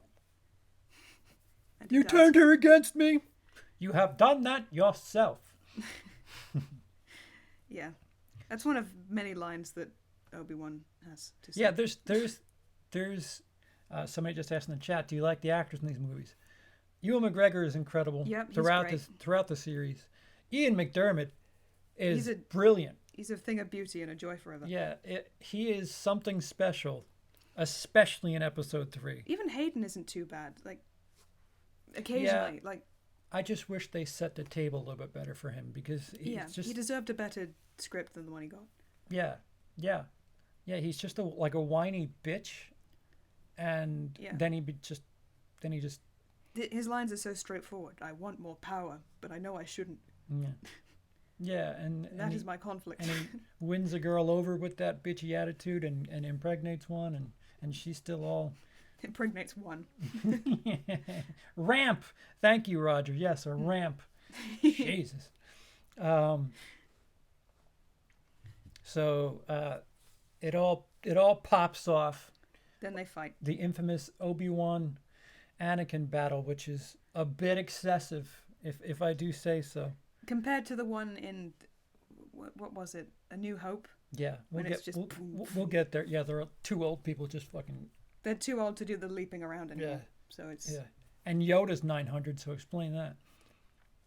D: And he
C: You
D: does.
C: turned her against me. You have done that yourself.
D: Yeah. That's one of many lines that Obi-Wan has to say.
C: Yeah, there's somebody just asked in the chat, do you like the actors in these movies? Ewan McGregor is incredible.
D: Yep, he's
C: throughout
D: great.
C: throughout the series. Ian McDermott is
D: He's
C: brilliant.
D: He's a thing of beauty and a joy forever.
C: Yeah, he is something special, especially in episode 3.
D: Even Hayden isn't too bad. Like, occasionally,
C: I just wish they set the table a little bit better for him because
D: he deserved a better script than the one he got.
C: Yeah. He's just a whiny bitch, and then he just
D: His lines are so straightforward. I want more power, but I know I shouldn't.
C: and
D: That is my conflict.
C: And he wins a girl over with that bitchy attitude and impregnates one, and she's still all
D: Impregnates one.
C: ramp. Thank you, Roger. Yes, a ramp. Jesus. So it all pops off.
D: Then they fight.
C: The infamous Obi-Wan Anakin battle, which is a bit excessive, if I do say so.
D: Compared to the one in, what was it? A New Hope?
C: Yeah,
D: When it's just
C: we'll get there. Yeah, there are two old people just fucking.
D: They're too old to do the leaping around anymore.
C: Yeah.
D: So it's.
C: Yeah, and Yoda's 900, so explain that.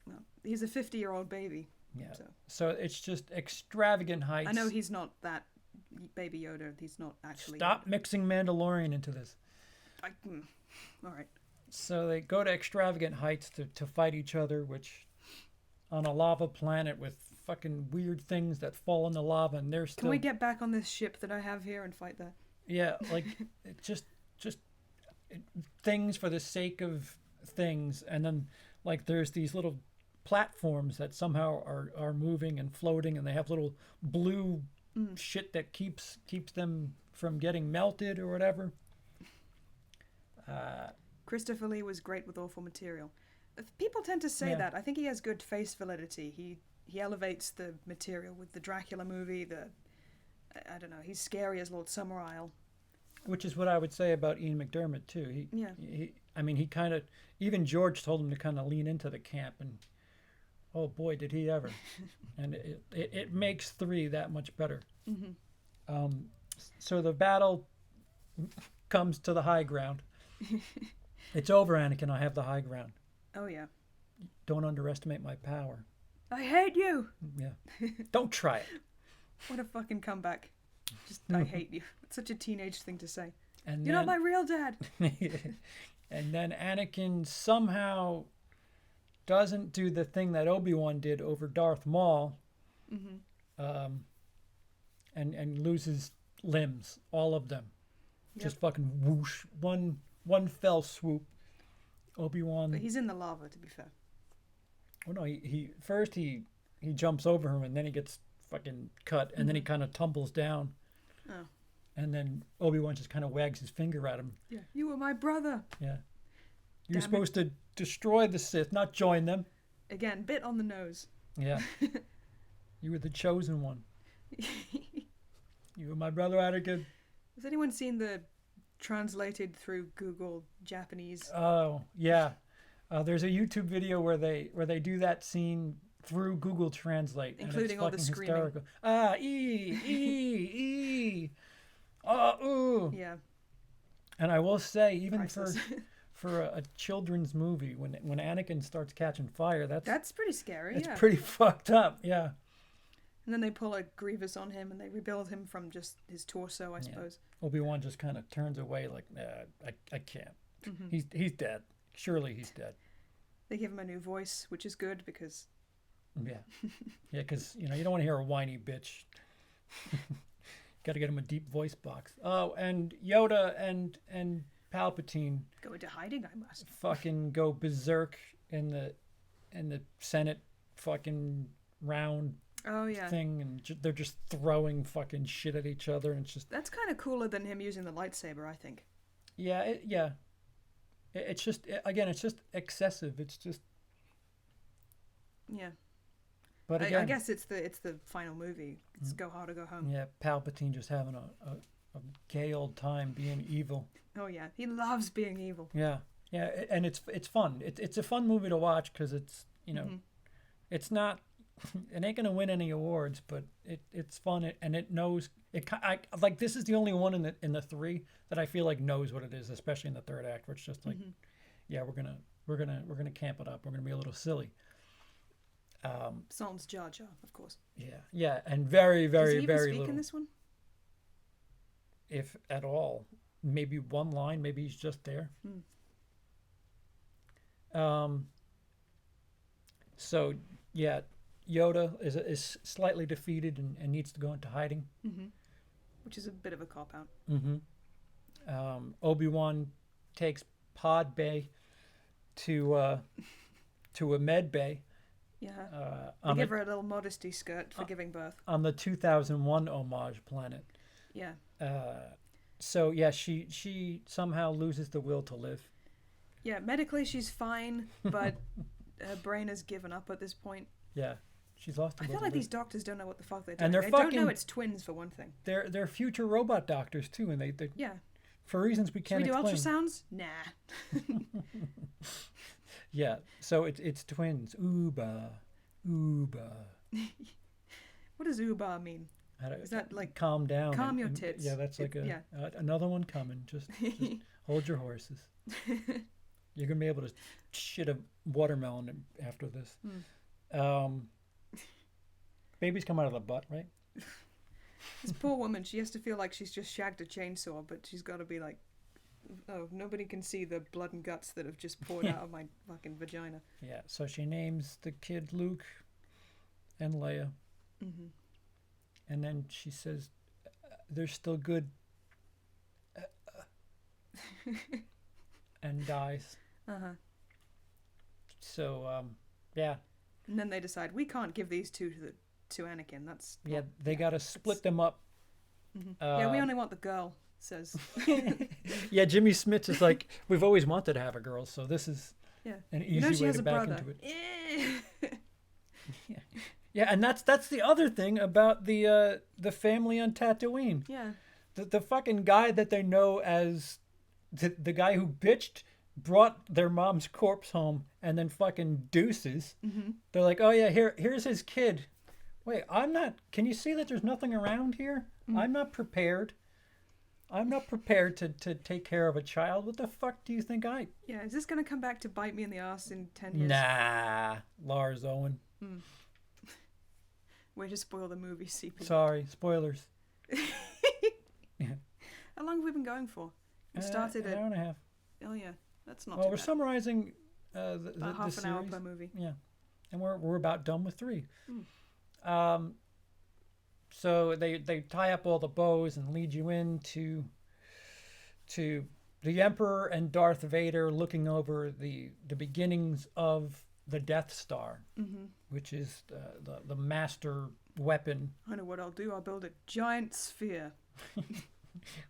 D: Well, he's a 50-year-old baby.
C: Yeah.
D: So.
C: So it's just extravagant heights.
D: I know he's not that baby Yoda. He's not actually.
C: Stop
D: Yoda.
C: mixing Mandalorian into this.
D: All right.
C: So they go to extravagant heights to fight each other, which on a lava planet with fucking weird things that fall in the lava, and they're still.
D: Can we get back on this ship that I have here and fight that?
C: Yeah, like just things for the sake of things, and then like there's these little platforms that somehow are moving and floating, and they have little blue shit that keeps them from getting melted or whatever.
D: Christopher Lee was great with awful material. People tend to say that. I think he has good face validity. He elevates the material with the Dracula movie. I don't know. He's scary as Lord Summerisle.
C: Which is what I would say about Ian McDermott too. He kind of, even George told him to kind of lean into the camp, and oh boy, did he ever! And it makes 3 that much better. So the battle comes to the high ground. It's over, Anakin. I have the high ground.
D: Oh yeah.
C: Don't underestimate my power.
D: I hate you.
C: Yeah. Don't try it.
D: What a fucking comeback. Just, I hate you. It's such a teenage thing to say.
C: And
D: You're not my real dad.
C: And then Anakin somehow doesn't do the thing that Obi-Wan did over Darth Maul, and loses limbs, all of them.
D: Yep.
C: Just fucking whoosh, one fell swoop. Obi-Wan.
D: But he's in the lava, to be fair.
C: Oh no, he first he jumps over him, and then he gets fucking cut, and then he kind of tumbles down.
D: Oh.
C: And then Obi-Wan just kind of wags his finger at him.
D: Yeah. You were my brother.
C: Yeah. You're
D: Damn it.
C: supposed to destroy the Sith, not join them.
D: Again, bit on the nose.
C: Yeah. You were the chosen one. You were my brother Anakin.
D: Has anyone seen the translated through Google Japanese?
C: Oh, yeah. There's a YouTube video where they do that scene through Google Translate,
D: Including
C: and
D: all
C: it's
D: the
C: fucking
D: screaming.
C: hysterical. E. Ooh.
D: Yeah.
C: And I will say, even
D: Priceless.
C: for a children's movie, when Anakin starts catching fire,
D: That's pretty scary.
C: it's
D: Yeah.
C: pretty fucked up. Yeah.
D: And then they pull a Grievous on him and they rebuild him from just his torso, I suppose.
C: Obi-Wan just kind of turns away like, nah, I can't.
D: Mm-hmm.
C: He's dead. Surely he's dead.
D: They give him a new voice, which is good because
C: Yeah. Yeah, because, you don't want to hear a whiny bitch. Got to get him a deep voice box. Oh, and Yoda and Palpatine
D: go into hiding, I must.
C: fucking go berserk in the Senate fucking round
D: Oh, yeah.
C: thing, and they're just throwing fucking shit at each other, and it's just
D: That's kind of cooler than him using the lightsaber, I think.
C: yeah. It's just again, it's just excessive. It's just
D: Yeah.
C: but
D: I
C: again,
D: guess it's the final movie. It's Go Hard or Go Home.
C: yeah, Palpatine just having a gay old time being evil.
D: Oh, yeah. He loves being evil.
C: Yeah, and it's fun. It's a fun movie to watch because it's
D: Mhm.
C: it's not it ain't gonna win any awards, but it's fun and it knows it. Like this is the only one in the three that I feel like knows what it is, especially in the third act, where it's just like, yeah, we're gonna camp it up. We're gonna be a little silly.
D: Sans Jar Jar, of course.
C: Yeah, and very,
D: Does
C: very,
D: he even
C: very
D: speak
C: little,
D: in this one?
C: if at all. Maybe one line. Maybe he's just there. So yeah, Yoda is slightly defeated and needs to go into hiding.
D: Which is a bit of a cop out.
C: Obi-Wan takes Pod Bay to a med bay.
D: Yeah.
C: On
D: They give
C: the,
D: her a little modesty skirt for giving birth.
C: on the 2001 homage planet.
D: Yeah.
C: So yeah, she somehow loses the will to live.
D: Yeah, medically she's fine, but her brain has given up at this point.
C: Yeah, she's lost the
D: I
C: will
D: feel
C: to
D: like
C: live.
D: these doctors don't know what the fuck they're doing.
C: And they're
D: they don't
C: fucking-
D: know it's twins, for one thing.
C: They're future robot doctors too, and they
D: Yeah.
C: for reasons we
D: Should
C: can't
D: we do
C: explain.
D: ultrasounds? Nah.
C: Yeah, so it's twins. Uba.
D: What does Uba mean? Is that like
C: calm down?
D: calm your tits?
C: Yeah, that's like
D: Yeah.
C: another one coming. Just hold your horses. You're gonna be able to shit a watermelon after this. Babies come out of the butt, right?
D: This poor woman, she has to feel like she's just shagged a chainsaw, but she's got to be like, oh, nobody can see the blood and guts that have just poured out of my fucking vagina.
C: Yeah. So she names the kid Luke and Leia, and then she says, "They're still good," and dies. So yeah.
D: And then they decide we can't give these two to Anakin. That's
C: Yeah,
D: not-
C: they gotta split them up.
D: yeah, we only want the girl. Says
C: Yeah, Jimmy Smits is like, we've always wanted to have a girl, so this is
D: yeah.
C: an easy
D: You know she
C: way
D: has
C: to
D: a
C: back
D: brother.
C: into it.
D: Yeah.
C: Yeah, and that's the other thing about the family on Tatooine.
D: Yeah.
C: The fucking guy that they know as the guy who bitched brought their mom's corpse home and then fucking deuces. They're like, oh yeah, here's his kid. Wait, can you see that there's nothing around here? I'm not prepared. I'm not prepared to take care of a child. What the fuck do you think
D: Yeah, is this going to come back to bite me in the ass in 10 years?
C: Nah, Lars Owen.
D: Way to spoil the movie, CP.
C: Sorry, spoilers.
D: How long have we been going for? We started
C: an
D: at...
C: hour and a half.
D: Oh, yeah. That's not
C: Well,
D: too
C: we're
D: bad.
C: summarizing the
D: About half
C: the
D: an hour
C: series.
D: per movie.
C: Yeah, and we're about done with 3. So they tie up all the bows and lead you into the Emperor and Darth Vader looking over the beginnings of the Death Star, which is the master weapon
D: I know what I'll do. I'll build a giant sphere.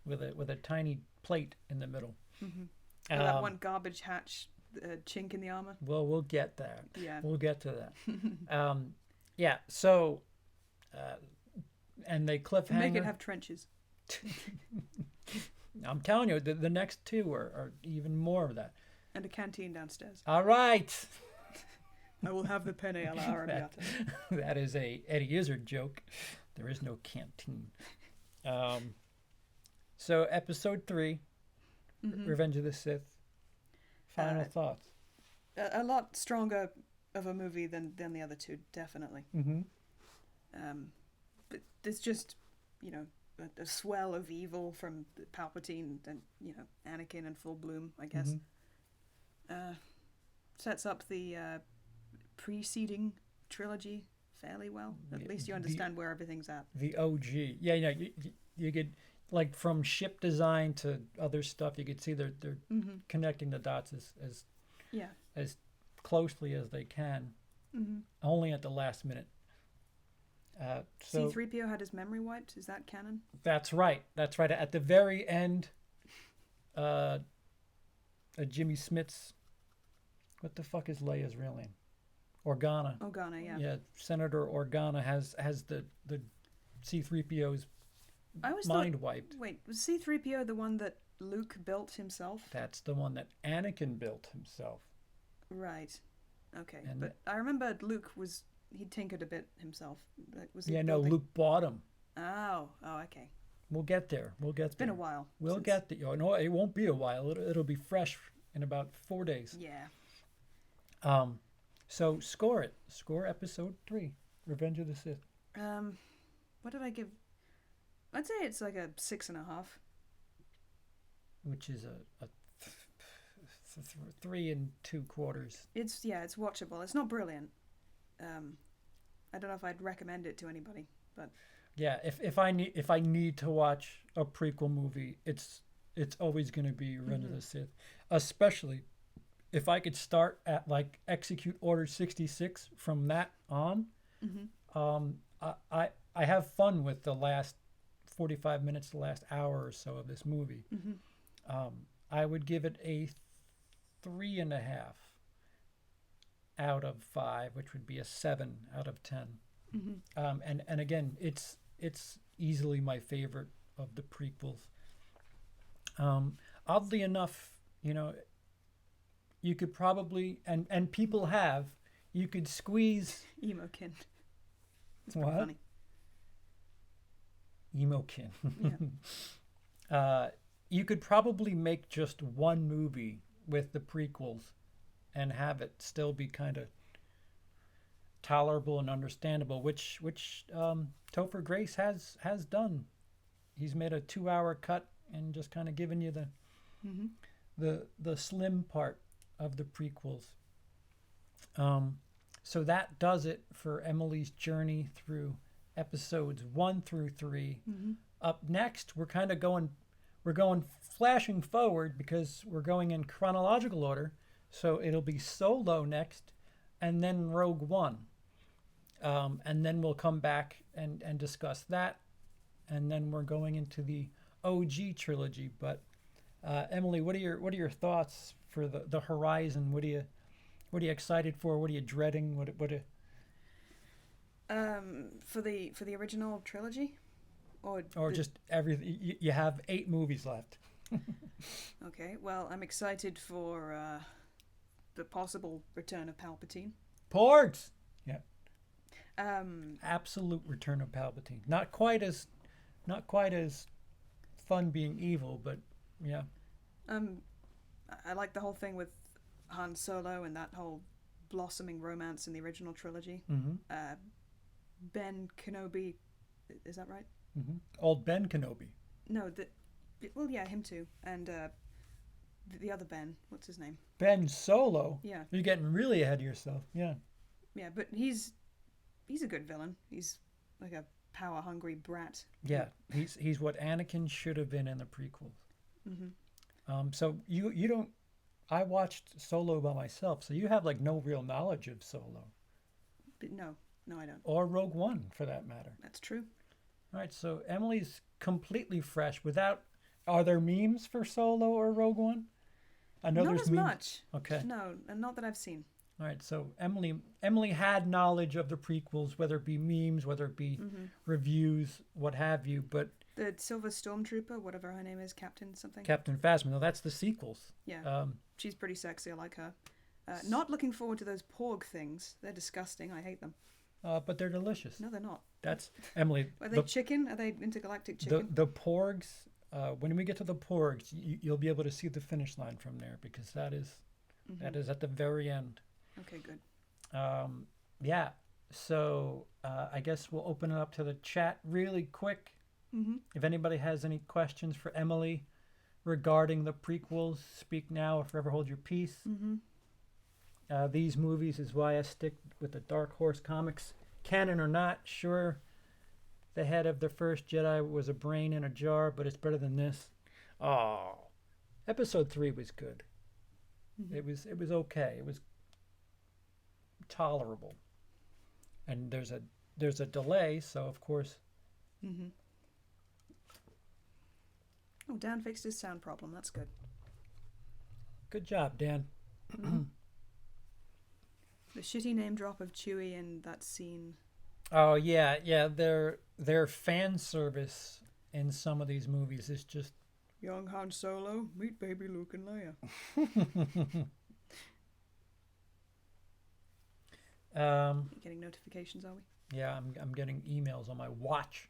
C: with a tiny plate in the middle.
D: Or that one garbage hatch chink in the armor.
C: Well, we'll get there.
D: Yeah.
C: We'll get to that. Yeah. So, and they cliffhanger.
D: Make it have trenches.
C: I'm telling you, the next two are even more of that.
D: And a canteen downstairs.
C: All right.
D: I will have the penne alla arrabbiata.
C: That is a Eddie Izzard joke. There is no canteen. So episode 3, Revenge of the Sith. Final thoughts.
D: A lot stronger of a movie than the other two, definitely. But there's just, a swell of evil from Palpatine and, Anakin in full bloom, I guess. Sets up the preceding trilogy fairly well. At least you understand where everything's at.
C: The OG. Yeah, you could, like, from ship design to other stuff, you could see they're connecting the dots as closely as they can, only at the last minute. So
D: C-3PO had his memory wiped. Is that canon?
C: That's right. At the very end, Jimmy Smits. What the fuck is Leia's real name? Organa.
D: Organa, yeah.
C: Yeah, Senator Organa has the C-3PO's
D: I always
C: mind
D: thought,
C: wiped.
D: Wait, was C-3PO the one that Luke built himself?
C: That's the one that Anakin built himself.
D: Right. Okay.
C: And
D: but I remember Luke he tinkered a bit himself. Was he
C: no,
D: building...
C: Luke bought him.
D: Oh, okay.
C: We'll get there. It's
D: been a while.
C: We'll get there. No, it won't be a while. It'll be fresh in about 4 days.
D: Yeah.
C: So score it. Score episode 3, Revenge of the Sith.
D: What did I give? I'd say it's like a 6.5.
C: Which is a 3 2/4.
D: It's watchable. It's not brilliant. I don't know if I'd recommend it to anybody, but
C: yeah, if I need to watch a prequel movie, it's always going to be Revenge of the Sith, especially if I could start at like Execute Order 66 from that on. I have fun with the last 45 minutes, the last hour or so of this movie. I would give it a 3.5 out of 5, which would be a 7 out of 10. And again, it's easily my favorite of the prequels. Oddly enough, you could probably, and people have, you could squeeze
D: Emokin. It's
C: what?
D: Funny.
C: Emokin.
D: Yeah.
C: You could probably make just one movie with the prequels and have it still be kind of tolerable and understandable, which Topher Grace has done. He's made a 2-hour cut and just kind of given you the slim part of the prequels. So that does it for Emily's journey through episodes 1 through 3. Up next, we're going flashing forward because we're going in chronological order. So it'll be Solo next, and then Rogue One. And then we'll come back and discuss that. And then we're going into the OG trilogy. But Emily, what are your thoughts for the horizon? What are you excited for? What are you dreading?
D: For the original trilogy, or
C: just everything? You have 8 movies left.
D: Okay, well, I'm excited for the possible return of Palpatine.
C: Porgs. Yeah. Absolute return of Palpatine. Not quite as fun being evil, but yeah.
D: I like the whole thing with Han Solo and that whole blossoming romance in the original trilogy. Ben Kenobi, is that right?
C: Old Ben Kenobi.
D: No, him too, and the other Ben, what's his name?
C: Ben Solo.
D: Yeah.
C: You're getting really ahead of yourself. Yeah.
D: Yeah, but he's a good villain. He's like a power-hungry brat.
C: Yeah, he's what Anakin should have been in the prequels. So you don't. I watched Solo by myself, so you have like no real knowledge of Solo.
D: But no, I don't.
C: Or Rogue One, for that matter.
D: That's true.
C: All right, so Emily's completely fresh. Are there memes for Solo or Rogue One? I know
D: Not
C: there's
D: as
C: memes.
D: much.
C: Okay.
D: No, and not that I've seen.
C: All right. So Emily had knowledge of the prequels, whether it be memes, whether it be reviews, what have you. But
D: The Silver Stormtrooper, whatever her name is, Captain something.
C: Captain Phasma, no, that's the sequels.
D: Yeah. She's pretty sexy. I like her. Not looking forward to those porg things. They're disgusting. I hate them.
C: But they're delicious.
D: No, they're not.
C: That's Emily.
D: Are they chicken? Are they intergalactic chicken?
C: The porgs. When we get to the porgs, you'll be able to see the finish line from there because that is at the very end.
D: Okay, good.
C: Yeah. So I guess we'll open it up to the chat really quick. If anybody has any questions for Emily regarding the prequels, speak now or forever hold your peace. These movies is why I stick with the Dark Horse comics. Canon or not, sure, the head of the first Jedi was a brain in a jar, but it's better than this. Oh, episode 3 was good. It was okay. It was tolerable. And there's a delay, so of course.
D: Oh, Dan fixed his sound problem. That's good.
C: Good job, Dan.
D: The shitty name drop of Chewie in that scene.
C: Oh yeah. Their fan service in some of these movies is just
D: Young Han Solo, meet baby Luke and Leia. Getting notifications, are we?
C: Yeah, I'm getting emails on my watch.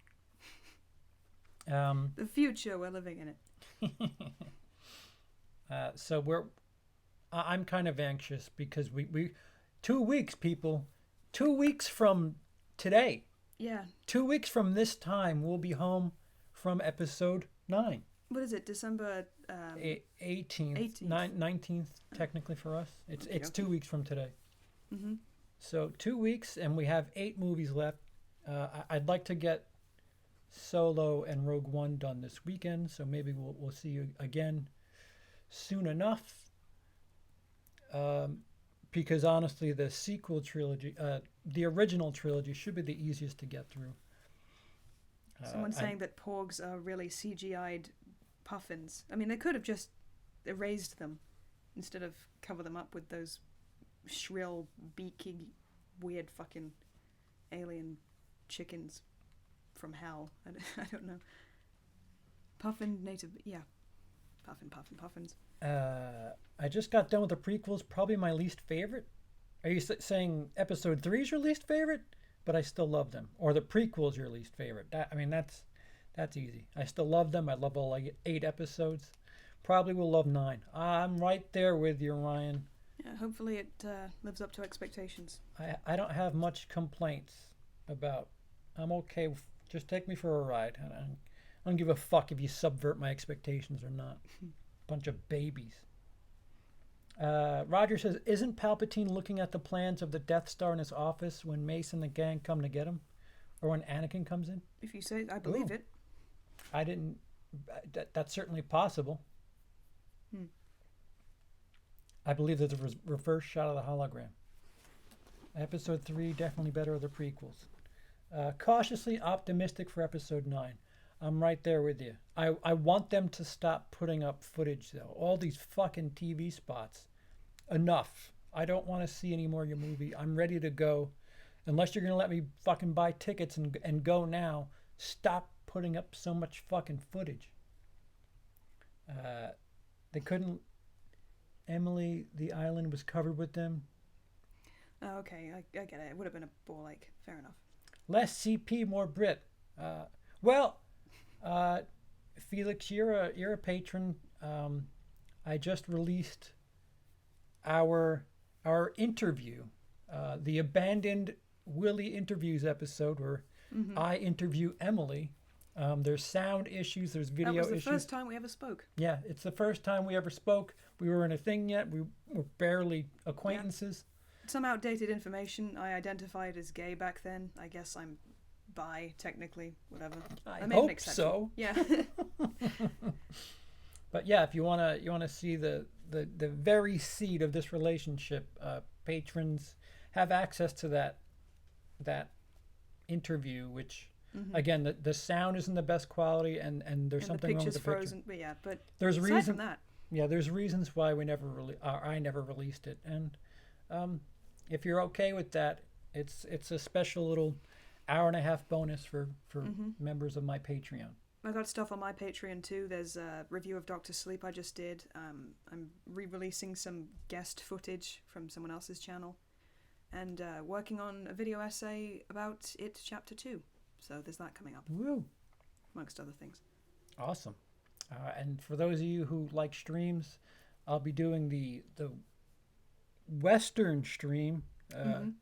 D: The future, we're living in it.
C: So I'm kind of anxious because we 2 weeks, people, 2 weeks from today.
D: Yeah.
C: 2 weeks from this time, we'll be home from episode 9.
D: What is it? December
C: 18th, 19th, technically for us. It's 2 weeks from today. So 2 weeks, and we have 8 movies left. I'd like to get Solo and Rogue One done this weekend, so maybe we'll see you again soon enough. Because honestly, the sequel trilogy, the original trilogy, should be the easiest to get through.
D: Someone's saying that porgs are really CGI'd puffins. I mean, they could have just erased them instead of cover them up with those shrill, beaky, weird fucking alien chickens from hell. I don't know. Puffin native, yeah. Puffins.
C: I just got done with the prequels, probably my least favorite. Are you saying episode 3 is your least favorite? But I still love them. Or the prequel's your least favorite. That's easy. I still love them. I love all 8 episodes. Probably will love 9. I'm right there with you, Ryan.
D: Yeah, hopefully it lives up to expectations.
C: I don't have much complaints about. I'm okay. Just take me for a ride. I don't give a fuck if you subvert my expectations or not. Bunch of babies. Roger says, isn't Palpatine looking at the plans of the Death Star in his office when Mace and the gang come to get him? Or when Anakin comes in?
D: If you say, I believe it.
C: I didn't. That's certainly possible. I believe there's a reverse shot of the hologram. Episode 3, definitely better than the prequels. Cautiously optimistic for episode 9. I'm right there with you. I want them to stop putting up footage, though. All these fucking TV spots. Enough. I don't want to see any more of your movie. I'm ready to go. Unless you're going to let me fucking buy tickets and go now, stop putting up so much fucking footage. They couldn't... Emily, the island was covered with them.
D: Oh, okay, I get it. It would have been a ball ache. Fair enough.
C: Less CP, more Brit. Felix, you're a patron. I just released our interview, the abandoned Willie interviews episode where I interview Emily. There's sound issues, there's video issues.
D: That was the first time we ever spoke.
C: Yeah, it's the first time we ever spoke. We were in a thing yet. We were barely acquaintances.
D: Yeah. Some outdated information. I identified as gay back then. I guess I'm bi, technically, whatever.
C: I
D: made an
C: hope
D: exception.
C: so.
D: Yeah.
C: But yeah, if you wanna see the very seed of this relationship, patrons have access to that interview, which again the sound isn't the best quality, and there's something wrong with the picture.
D: Frozen, but yeah, but
C: there's
D: aside
C: reason
D: from that,
C: Yeah, there's reasons why we never I never released it, and if you're okay with that, it's a special little hour-and-a-half bonus for members of my Patreon.
D: I got stuff on my Patreon too. There's a review of Doctor Sleep I just did. I'm re-releasing some guest footage from someone else's channel, and working on a video essay about It Chapter 2. So there's that coming up.
C: Woo!
D: Amongst other things.
C: Awesome. And for those of you who like streams, I'll be doing the Western stream,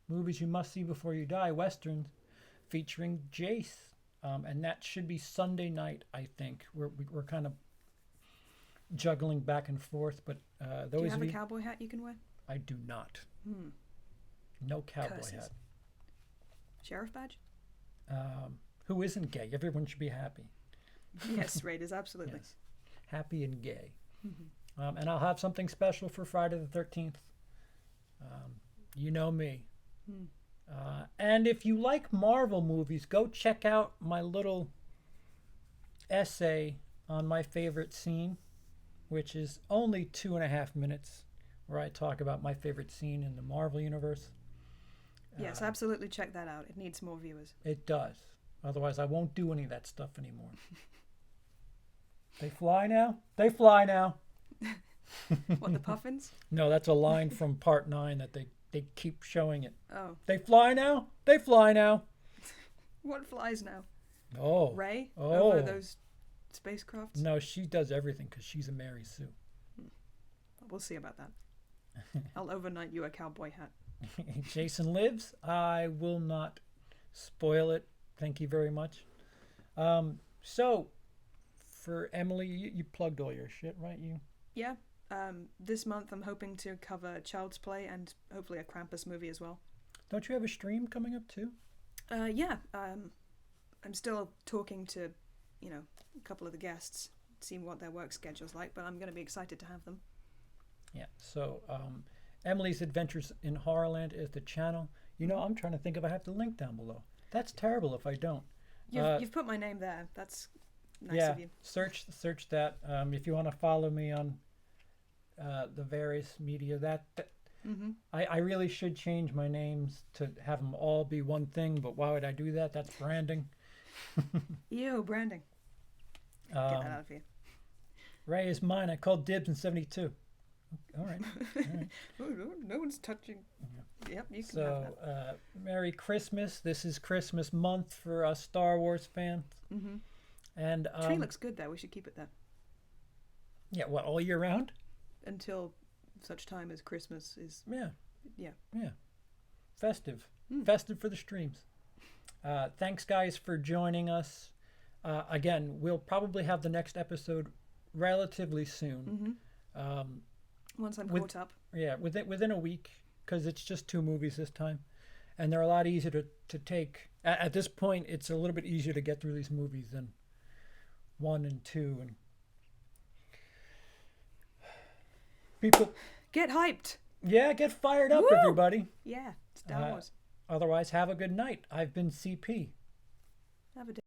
C: movies you must see before you die, Westerns, featuring Jace. And that should be Sunday night, I think. We're kind of juggling back and forth, but those
D: Do you have
C: of
D: a
C: you,
D: cowboy hat you can wear?
C: I do not. No cowboy
D: Curses.
C: hat.
D: Sheriff badge?
C: Who isn't gay? Everyone should be happy.
D: Yes, Raiders, absolutely.
C: Yes. Happy and gay. And I'll have something special for Friday the 13th. You know me. And if you like Marvel movies, go check out my little essay on my favorite scene, which is only 2.5 minutes, where I talk about my favorite scene in the Marvel universe.
D: Yes, absolutely check that out. It needs more viewers.
C: It does. Otherwise, I won't do any of that stuff anymore. They fly now? They fly now.
D: What, the puffins?
C: No, that's a line from Part 9 that they keep showing it.
D: Oh.
C: They fly now? They fly now.
D: What flies now?
C: Oh.
D: Ray?
C: Oh.
D: Over those spacecrafts?
C: No, she does everything because she's a Mary Sue.
D: We'll see about that. I'll overnight you a cowboy hat.
C: Jason lives. I will not spoil it. Thank you very much. So, for Emily, you plugged all your shit, right?
D: Yeah. This month I'm hoping to cover Child's Play and hopefully a Krampus movie as well.
C: Don't you have a stream coming up too?
D: Yeah. I'm still talking to, a couple of the guests, seeing what their work schedule's like, but I'm going to be excited to have them.
C: Yeah. So, Emily's Adventures in Horrorland is the channel. I'm trying to think if I have the link down below. That's terrible if I don't.
D: You've put my name there. That's nice of you.
C: Search that. If you want to follow me on the various media, I really should change my names to have them all be one thing, but why would I do that? That's branding.
D: Ew, branding. Get that out of here.
C: Ray is mine. I called dibs in 72. All right.
D: Oh, no one's touching. Yep, you can have that.
C: So, Merry Christmas. This is Christmas month for us Star Wars fans. And
D: Tree looks good there. We should keep it there.
C: Yeah, what, all year round?
D: Until such time as Christmas is.
C: Yeah. Festive. Festive for the streams. Thanks, guys, for joining us. Again, we'll probably have the next episode relatively soon.
D: Once I'm caught up.
C: Yeah, within a week, because it's just 2 movies this time. And they're a lot easier to take. At this point, it's a little bit easier to get through these movies than 1 and 2. And people...
D: Get hyped!
C: Yeah, get fired up,
D: Woo!
C: everybody.
D: Yeah, Star Wars.
C: Otherwise, have a good night. I've been CP.
D: Have a day.